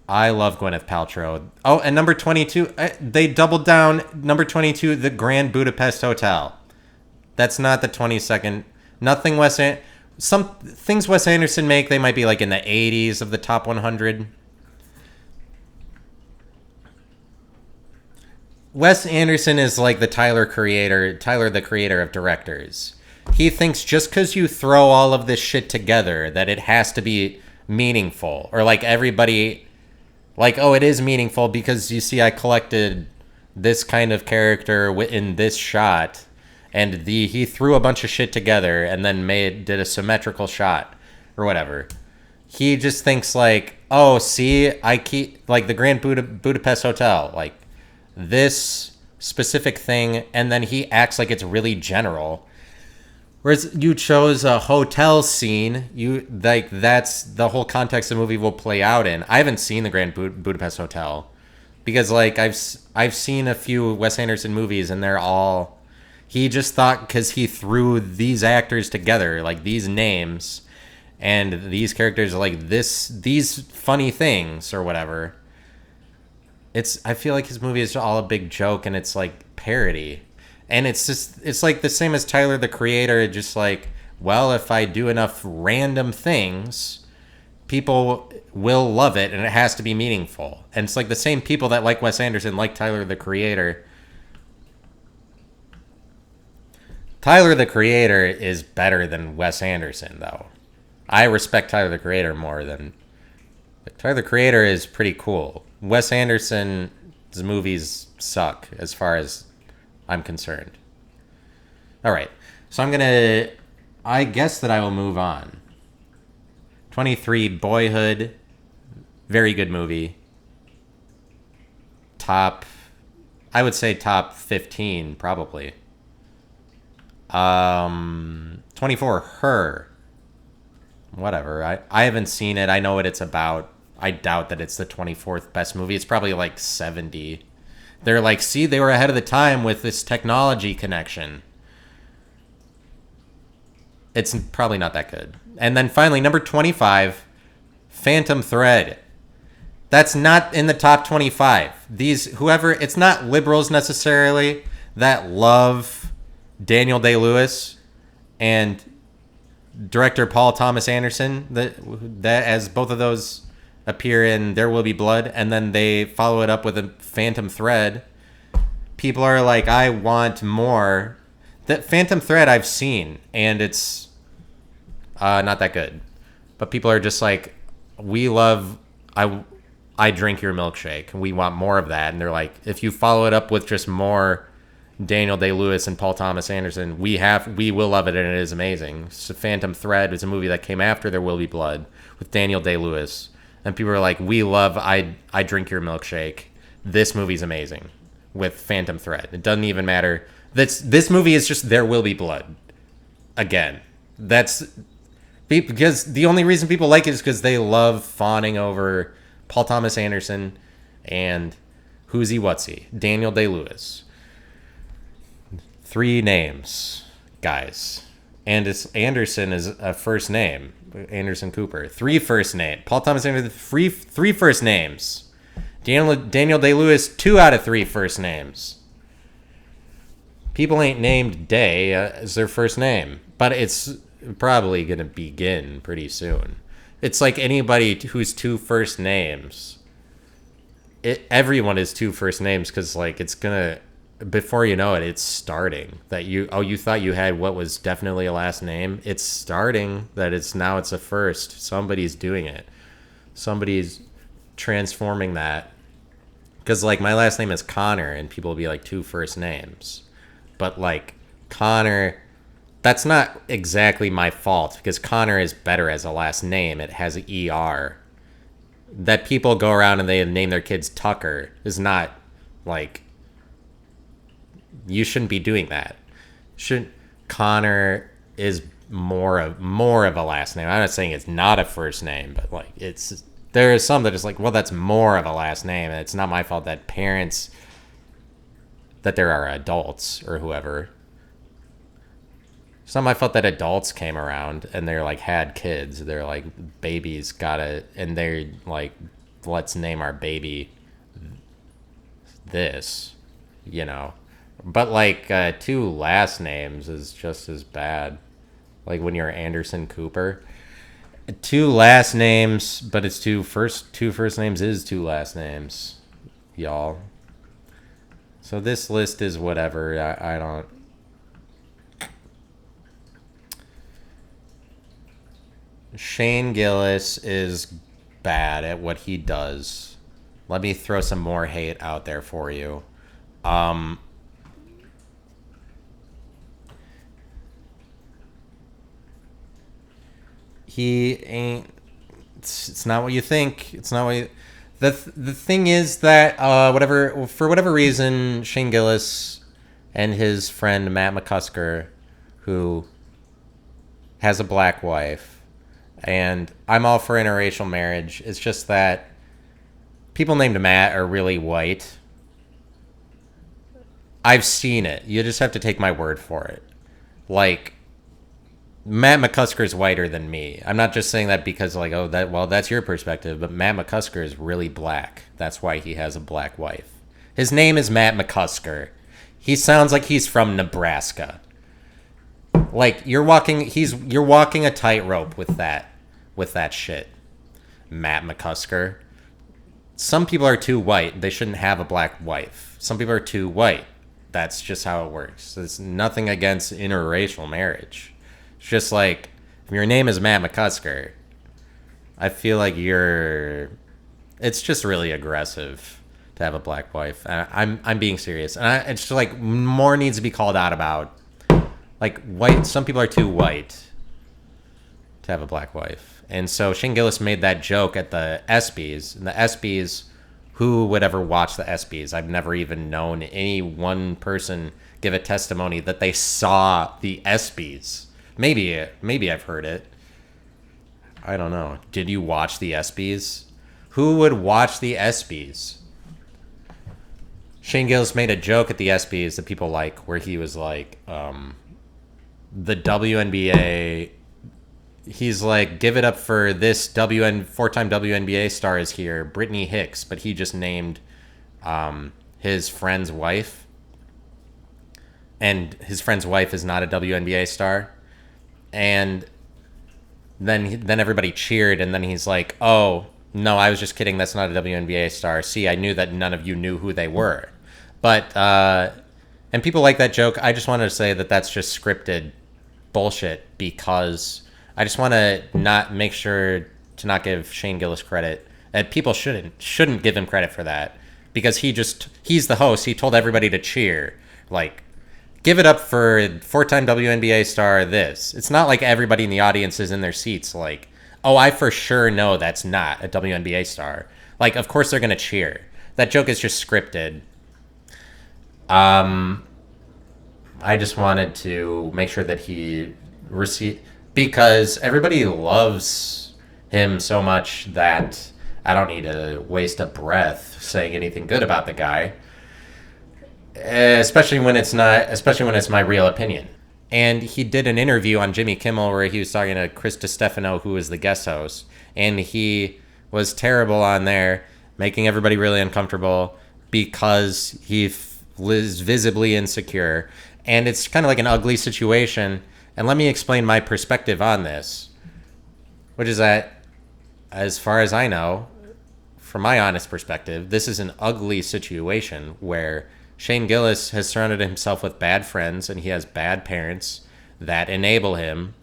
I love Gwyneth Paltrow. Oh, and number 22, they doubled down. Number 22, The Grand Budapest Hotel. That's not the 22nd. Nothing some things Wes Anderson make, they might be like in the 80s of the top 100. Wes Anderson is like the Tyler the creator of directors. He thinks just because you throw all of this shit together that it has to be meaningful. Or like everybody, like, oh, it is meaningful because you see I collected this kind of character in this shot. And he threw a bunch of shit together and then did a symmetrical shot or whatever. He just thinks like, oh, see, I keep, like the Grand Budapest Hotel, like, this specific thing, and then he acts like it's really general. Whereas you chose a hotel scene, that's the whole context the movie will play out in. I haven't seen the Grand Budapest Hotel because like I've seen a few Wes Anderson movies, and they're all, he just thought because he threw these actors together, like these names and these characters, like these funny things or whatever. I feel like his movie is all a big joke, and it's like parody. And it's like the same as Tyler, the creator, just like, well, if I do enough random things, people will love it, and it has to be meaningful. And it's like the same people that like Wes Anderson, like Tyler, the creator. Tyler, the creator is better than Wes Anderson, though. I respect Tyler, the creator more than... Tyler, the creator is pretty cool. Wes Anderson's movies suck as far as I'm concerned. All right. So I guess that I will move on. 23, Boyhood. Very good movie. I would say top 15 probably. 24, Her. Whatever. I haven't seen it. I know what it's about. I doubt that it's the 24th best movie. It's probably like 70. They're like, see, they were ahead of the time with this technology connection. It's probably not that good. And then finally, number 25, Phantom Thread. That's not in the top 25. It's not liberals necessarily that love Daniel Day-Lewis and director Paul Thomas Anderson, that as both of those appear in There Will Be Blood, and then they follow it up with a Phantom Thread. People are like, I want more. That Phantom Thread I've seen, and it's not that good. But people are just like, I drink your milkshake. We want more of that. And they're like, if you follow it up with just more Daniel Day-Lewis and Paul Thomas Anderson, we will love it, and it is amazing. So Phantom Thread is a movie that came after There Will Be Blood with Daniel Day-Lewis. And people are like, we love I Drink Your Milkshake. This movie's amazing with Phantom Thread. It doesn't even matter. This movie is just There Will Be Blood. Again. That's because the only reason people like it is because they love fawning over Paul Thomas Anderson and who's he, what's he? Daniel Day-Lewis. 3 names, guys. And Anderson is a first name. Anderson Cooper. 3 first name. Paul Thomas Anderson, 3 first names. Daniel Day-Lewis, 2 out of 3 first names. People ain't named Day as their first name, but it's probably going to begin pretty soon. It's like anybody who's 2 first names. Everyone is 2 first names because like it's going to, before you know it, it's starting that you thought you had what was definitely a last name. It's starting that it's a first. Somebody's doing it. Somebody's transforming that. Because like my last name is Connor and people will be like 2 first names. But like Connor, that's not exactly my fault because Connor is better as a last name. It has an ER. That people go around and they name their kids Tucker is not like, you shouldn't be doing that. Connor is more of a last name. I'm not saying it's not a first name, but like there is some that is like, well, that's more of a last name, and it's not my fault that parents, that there are adults or whoever. It's not my fault that adults came around and they're like had kids. They're like babies and they're like, let's name our baby this, you know. But like 2 last names is just as bad. Like when you're Anderson Cooper, 2 last names, but it's 2 first names is 2 last names, y'all. So this list is whatever. I don't. Shane Gillis is bad at what he does. Let me throw some more hate out there for you. He ain't. It's not what you think. It's not what you. The thing is that for whatever reason, Shane Gillis and his friend Matt McCusker, who has a black wife, and I'm all for interracial marriage. It's just that people named Matt are really white. I've seen it. You just have to take my word for it. Like, Matt McCusker is whiter than me. I'm not just saying that because like, that's your perspective, but Matt McCusker is really black. That's why he has a black wife. His name is Matt McCusker. He sounds like he's from Nebraska. Like you're walking a tightrope with that shit. Matt McCusker. Some people are too white. They shouldn't have a black wife. Some people are too white. That's just how it works. There's nothing against interracial marriage. It's just like, if your name is Matt McCusker, I feel like it's just really aggressive to have a black wife. I'm being serious. And it's just like, more needs to be called out about, like, white. Some people are too white to have a black wife. And so Shane Gillis made that joke at the ESPYs. And the ESPYs who would ever watch the ESPYs? I've never even known any one person give a testimony that they saw the ESPYs. Maybe I've heard it. I don't know. Did you watch the ESPYs? Who would watch the ESPYs? Shane Gillis made a joke at the ESPYs that people like, where he was like, the WNBA. He's like, give it up for this four-time WNBA star is here, Brittany Hicks, but he just named his friend's wife, and his friend's wife is not a WNBA star, and then everybody cheered, and then he's like, oh no, I was just kidding, that's not a WNBA star. See, I knew that none of you knew who they were, but and people like that joke. I just wanted to say that that's just scripted bullshit, because I just want to make sure to not give Shane Gillis credit. And people shouldn't give him credit for that, because he's the host. He told everybody to cheer. Like, give it up for four-time WNBA star this. It's not like everybody in the audience is in their seats like, oh, I for sure know that's not a WNBA star. Like, of course they're going to cheer. That joke is just scripted. I just wanted to make sure that he received... Because everybody loves him so much that I don't need to waste a breath saying anything good about the guy, especially when it's my real opinion. And he did an interview on Jimmy Kimmel where he was talking to Chris DiStefano, who was the guest host, and he was terrible on there, making everybody really uncomfortable because he was visibly insecure, and it's kind of like an ugly situation. And let me explain my perspective on this, which is that, as far as I know, from my honest perspective, this is an ugly situation where Shane Gillis has surrounded himself with bad friends, and he has bad parents that enable him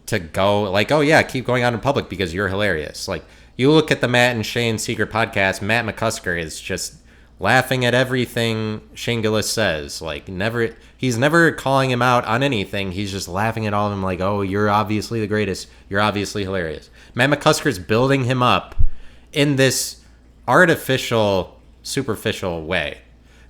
to go like, oh yeah, keep going out in public because you're hilarious. Like, you look at the Matt and Shane Secret podcast, Matt McCusker is just laughing at everything Shane Gillis says. Like, he's never calling him out on anything. He's just laughing at all of them like, oh, you're obviously the greatest. You're obviously hilarious. Matt McCusker's building him up in this artificial, superficial way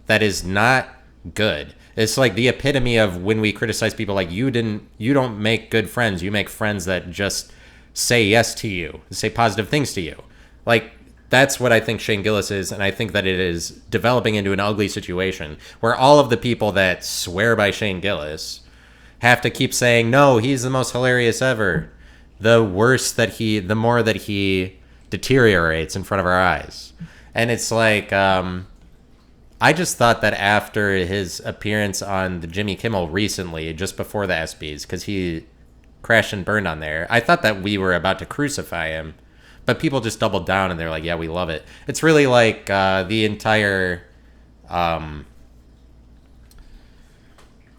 that is not good. It's like the epitome of when we criticize people like, you don't make good friends. You make friends that just say yes to you, say positive things to you. Like, that's what I think Shane Gillis is, and I think that it is developing into an ugly situation where all of the people that swear by Shane Gillis have to keep saying, no, he's the most hilarious ever. The more that he deteriorates in front of our eyes. And it's like, I just thought that after his appearance on the Jimmy Kimmel recently, just before the ESPYs, because he crashed and burned on there, I thought that we were about to crucify him. But people just doubled down and they're like, yeah, we love it. It's really like the entire...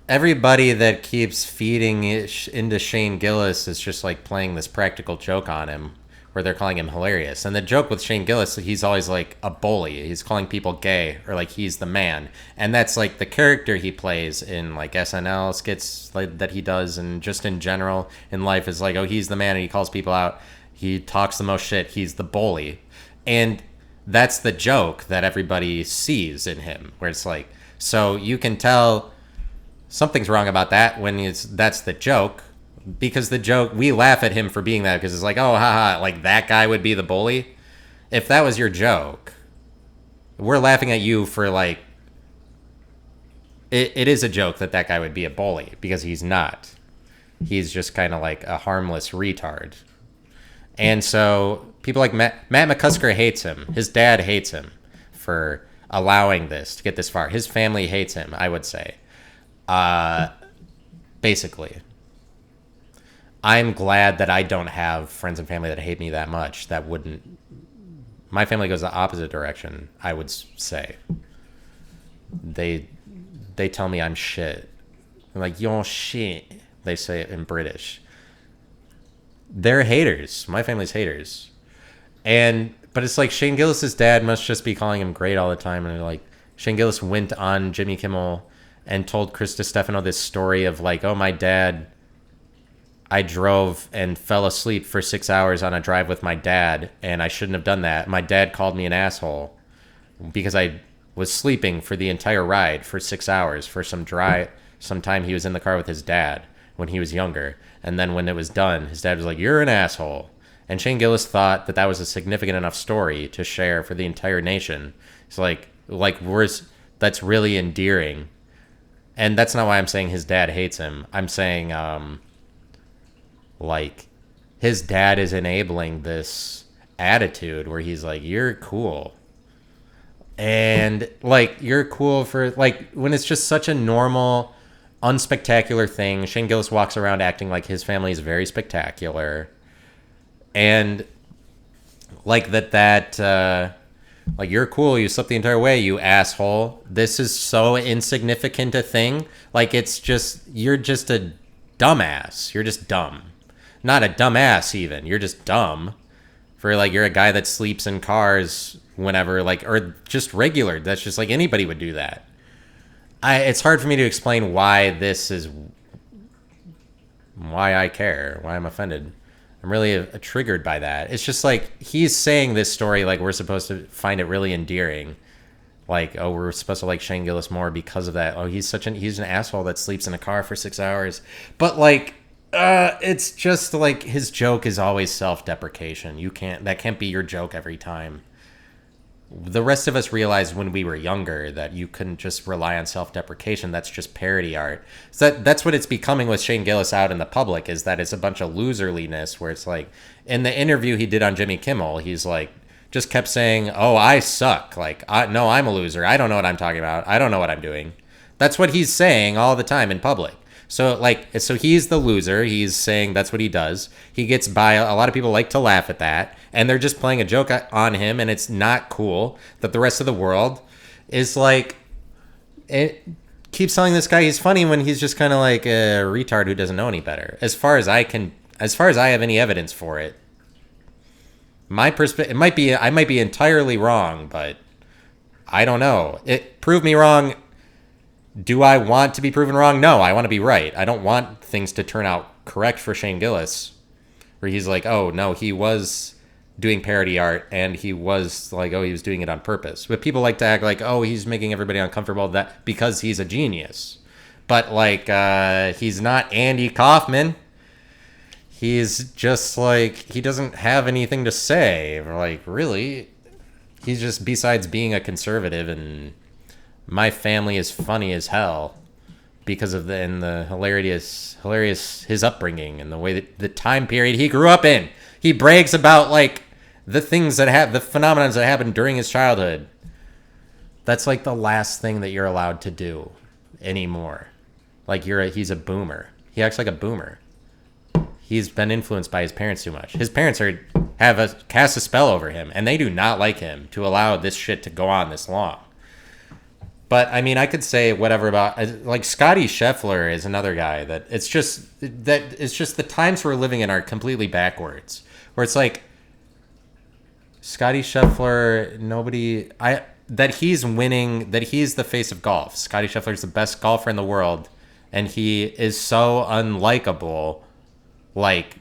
everybody that keeps feeding into Shane Gillis is just like playing this practical joke on him where they're calling him hilarious. And the joke with Shane Gillis, he's always like a bully. He's calling people gay or like he's the man. And that's like the character he plays in like SNL skits like, that he does, and just in general in life is like, oh, he's the man, and he calls people out. He talks the most shit. He's the bully. And that's the joke that everybody sees in him, where it's like, so you can tell something's wrong about that when that's the joke, because the joke, we laugh at him for being that because it's like, oh, haha, like that guy would be the bully. If that was your joke, we're laughing at you for like, it is a joke that guy would be a bully, because he's not. He's just kind of like a harmless retard. And so people like Matt McCusker hates him. His dad hates him for allowing this to get this far. His family hates him, I would say. Basically. I'm glad that I don't have friends and family that hate me that much. That wouldn't... My family goes the opposite direction, I would say. They tell me I'm shit. They're like, you're shit. They say it in British. They're haters. My family's haters. But it's like Shane Gillis's dad must just be calling him great all the time. And like, Shane Gillis went on Jimmy Kimmel and told Chris DiStefano this story of like, oh, my dad, I drove and fell asleep for 6 hours on a drive with my dad, and I shouldn't have done that. My dad called me an asshole. because I was sleeping for the entire ride for 6 hours for some time he was in the car with his dad when he was younger. And then when it was done, his dad was like, "You're an asshole." And Shane Gillis thought that was a significant enough story to share for the entire nation. It's that's really endearing. And that's not why I'm saying his dad hates him. I'm saying, his dad is enabling this attitude where he's like, "You're cool." And, you're cool for, when it's just such a normal, unspectacular thing. Shane Gillis walks around acting like his family is very spectacular. And, you're cool, you slept the entire way, you asshole. This is so insignificant a thing. You're just a dumbass. You're just dumb. Not a dumbass, even. You're just dumb. You're a guy that sleeps in cars whenever, or just regular. That's just anybody would do that. It's hard for me to explain why I care, why I'm offended. I'm really triggered by that. It's just he's saying this story we're supposed to find it really endearing. We're supposed to like Shane Gillis more because of that. Oh, he's an asshole that sleeps in a car for 6 hours. But it's just his joke is always self-deprecation. That can't be your joke every time. The rest of us realized when we were younger that you couldn't just rely on self-deprecation. That's just parody art. So that's what it's becoming with Shane Gillis out in the public, is that it's a bunch of loserliness where it's in the interview he did on Jimmy Kimmel, he's just kept saying, "Oh, I suck. No, I'm a loser. I don't know what I'm talking about. I don't know what I'm doing." That's what he's saying all the time in public. So so he's the loser. He's saying that's what he does. He gets by. A lot of people like to laugh at that, and they're just playing a joke on him, and it's not cool that the rest of the world is it keeps telling this guy he's funny when he's just kind of a retard who doesn't know any better. As far as I have any evidence for it, my perspective, I might be entirely wrong, but I don't know. Prove me wrong. Do I want to be proven wrong? No, I want to be right. I don't want things to turn out correct for Shane Gillis, where he's "Oh, no, he was doing parody art, and he was he was doing it on purpose." But people like to act "Oh, he's making everybody uncomfortable that because he's a genius." But he's not Andy Kaufman. He's just he doesn't have anything to say. Really? He's just, besides being a conservative, and my family is funny as hell because of the hilarious his upbringing and the way that the time period he grew up in. He brags about the things that the phenomena that happened during his childhood. That's the last thing that you're allowed to do anymore. He's a boomer. He acts like a boomer. He's been influenced by his parents too much. His parents cast a spell over him, and they do not like him to allow this shit to go on this long. But I mean, I could say whatever about Scottie Scheffler is another guy that it's just the times we're living in are completely backwards. Where it's Scottie Scheffler, that he's winning, that he's the face of golf. Scottie Scheffler is the best golfer in the world, and he is so unlikable,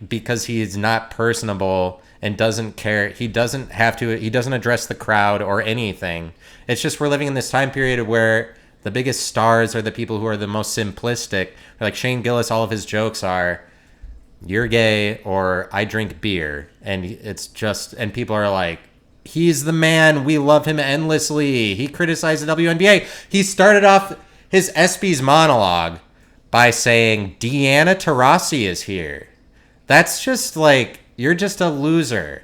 because he's not personable and doesn't care. He doesn't address the crowd or anything. It's just we're living in this time period where the biggest stars are the people who are the most simplistic. Shane Gillis, all of his jokes are, "You're gay," or "I drink beer." And and people are "He's the man. We love him endlessly. He criticized the WNBA." He started off his ESPYs monologue by saying, "Deanna Taurasi is here." That's just you're just a loser.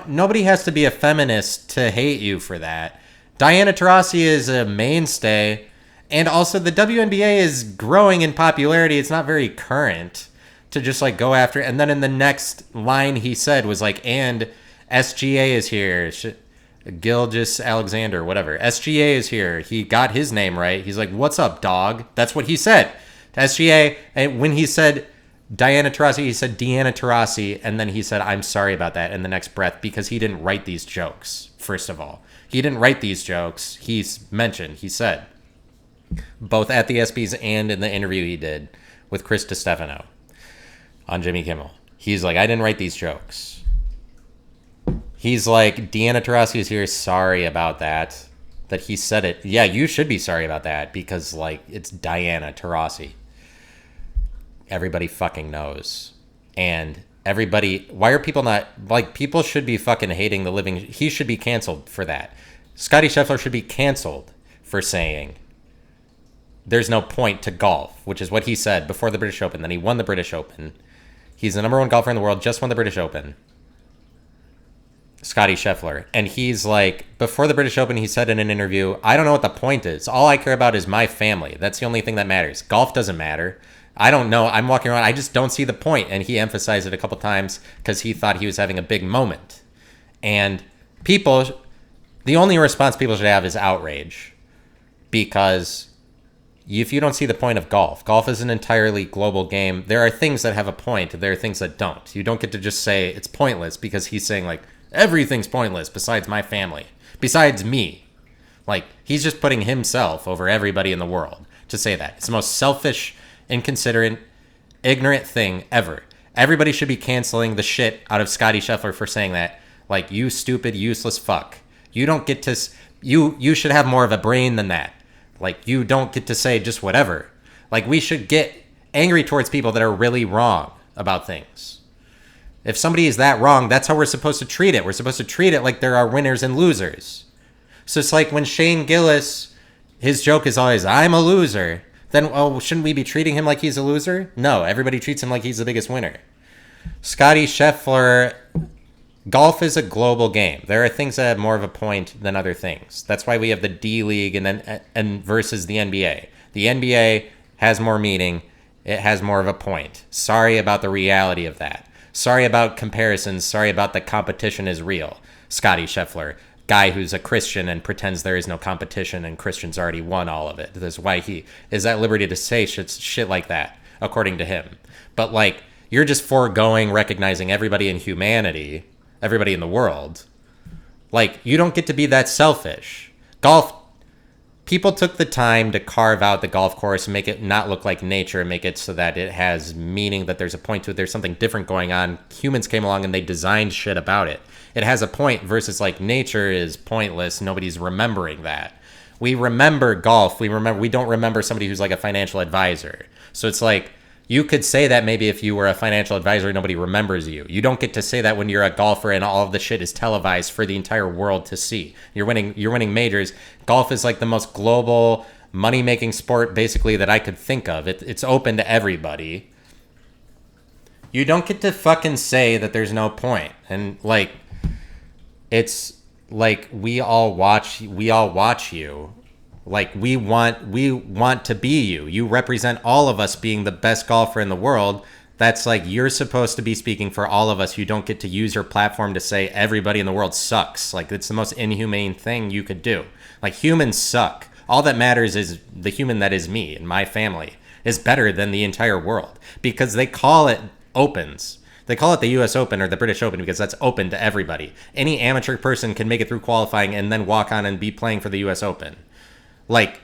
Nobody has to be a feminist to hate you for that. Diana Taurasi is a mainstay, and also the WNBA is growing in popularity. It's not very current to just go after. And then in the next line he said was "and SGA is here." Gilgis Alexander, whatever. SGA is here. He got his name right. He's "What's up, dog?" That's what he said to SGA. And when he said Diana Taurasi, he said Deanna Taurasi, and then he said, "I'm sorry about that," in the next breath, because he didn't write these jokes, first of all. He didn't write these jokes. He said, both at the ESPYs and in the interview he did with Chris DiStefano on Jimmy Kimmel. He's "I didn't write these jokes." He's Deanna Taurasi is here. Sorry about that. that he said it. Yeah, you should be sorry about that because, like, it's Diana Taurasi. Everybody fucking knows. And everybody, why are people not, like, people should be fucking hating the living, he should be canceled for that. Scottie Scheffler should be canceled for saying there's no point to golf, which is what he said before the British Open. Then he won the British Open. He's the number one golfer in the world, just won the British Open. Scottie Scheffler. And he's like, before the British Open, he said in an interview, I don't know what the point is. All I care about is my family. That's the only thing that matters. Golf doesn't matter. I don't know. I'm walking around. I just don't see the point. And he emphasized it a couple times because he thought he was having a big moment. And people, the only response people should have is outrage. Because if you don't see the point of golf is an entirely global game. There are things that have a point. There are things that don't. You don't get to just say it's pointless because he's saying, like, everything's pointless besides my family, besides me. Like, he's just putting himself over everybody in the world to say that. It's the most selfish, inconsiderate, ignorant thing ever. Everybody should be canceling the shit out of Scottie Scheffler for saying that. Like, you stupid, useless fuck. You don't get to... You should have more of a brain than that. Like, you don't get to say just whatever. Like, we should get angry towards people that are really wrong about things. If somebody is that wrong, that's how we're supposed to treat it. We're supposed to treat it like there are winners and losers. So it's like when Shane Gillis, his joke is always, I'm a loser. Then, oh, shouldn't we be treating him like he's a loser? No, everybody treats him like he's the biggest winner. Scottie Scheffler, golf is a global game. There are things that have more of a point than other things. That's why we have the D League and versus the NBA. The NBA has more meaning. It has more of a point. Sorry about the reality of that. Sorry about comparisons. Sorry about the competition is real. Scottie Scheffler, guy who's a Christian and pretends there is no competition and Christians already won all of it. That's why he is at liberty to say shit like that, according to him. But, like, you're just foregoing recognizing everybody in humanity, everybody in the world. Like, you don't get to be that selfish. Golf, people took the time to carve out the golf course and make it not look like nature and make it so that it has meaning, that there's a point to it, there's something different going on. Humans came along and they designed shit about it. It has a point versus, like, nature is pointless. Nobody's remembering that. We remember golf. We don't remember somebody who's like a financial advisor. So it's like, you could say that maybe if you were a financial advisor, nobody remembers you. You don't get to say that when you're a golfer and all of the shit is televised for the entire world to see. You're winning majors. Golf is like the most global money-making sport basically that I could think of. It's open to everybody. You don't get to fucking say that there's no point. And, like, it's like we all watch you. Like, we want to be you. You represent all of us being the best golfer in the world. That's like, you're supposed to be speaking for all of us. You don't get to use your platform to say everybody in the world sucks. Like, it's the most inhumane thing you could do. Like, humans suck. All that matters is the human that is me and my family is better than the entire world, because they call it opens. They call it the US Open or the British Open because that's open to everybody. Any amateur person can make it through qualifying and then walk on and be playing for the US Open. Like,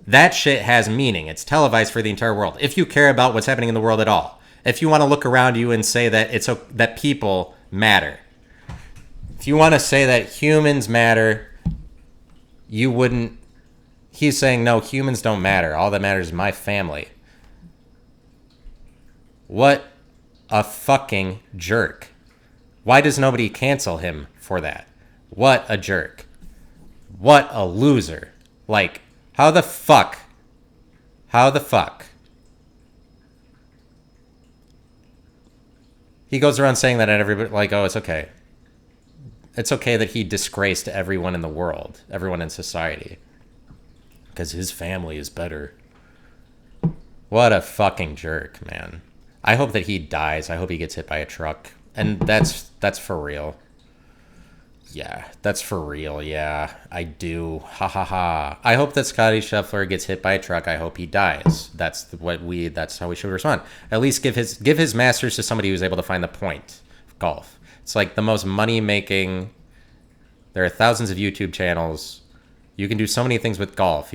that shit has meaning. It's televised for the entire world. If you care about what's happening in the world at all, if you want to look around you and say that that people matter, if you want to say that humans matter, you wouldn't. He's saying, no, humans don't matter. All that matters is my family. What a fucking jerk. Why does nobody cancel him for that? What a jerk. What a loser. Like, how the fuck? He goes around saying that at everybody, like, oh, it's okay. It's okay that he disgraced everyone in the world, everyone in society, because his family is better. What a fucking jerk, man. I hope that he dies. I hope he gets hit by a truck. And that's for real. Yeah, that's for real. Yeah, I do. Ha ha ha. I hope that Scottie Scheffler gets hit by a truck. I hope he dies. That's how we should respond. At least give his masters to somebody who's able to find the point of golf. It's like the most money-making. There are thousands of YouTube channels. You can do so many things with golf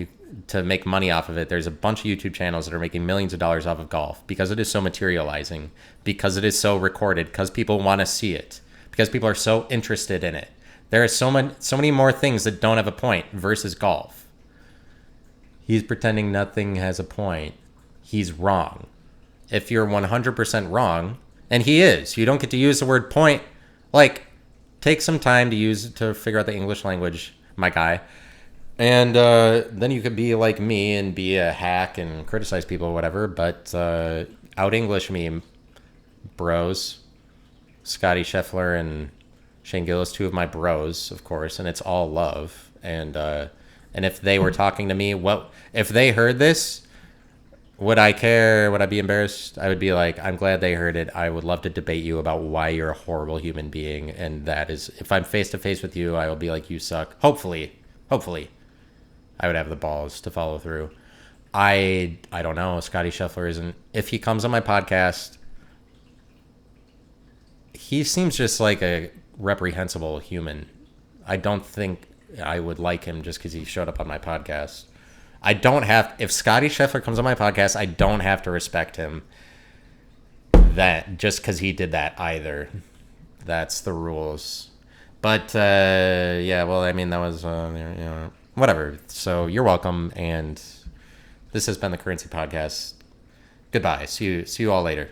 to make money off of it. There's a bunch of YouTube channels that are making millions of dollars off of golf because it is so materializing, because it is so recorded, because people want to see it, because people are so interested in it. There are so many more things that don't have a point versus golf. He's pretending nothing has a point. He's wrong. If you're 100% wrong, and he is, you don't get to use the word point. Like, take some time to figure out the English language, my guy. And then you could be like me and be a hack and criticize people or whatever. But out English me, bros. Scottie Scheffler and Shane Gillis, two of my bros, of course, and it's all love. And if they were talking to me, if they heard this? Would I care? Would I be embarrassed? I would be like, I'm glad they heard it. I would love to debate you about why you're a horrible human being. And that is, if I'm face to face with you, I will be like, you suck. Hopefully, I would have the balls to follow through. I don't know. Scottie Scheffler isn't. If he comes on my podcast, he seems just like a reprehensible human. I don't think I would like him just because he showed up on my podcast. If Scottie Scheffler comes on my podcast, I don't have to respect him that just because he did that either. That's the rules. But, yeah, well, I mean, that was, whatever. So you're welcome. And this has been the Currency Podcast. Goodbye. See you all later.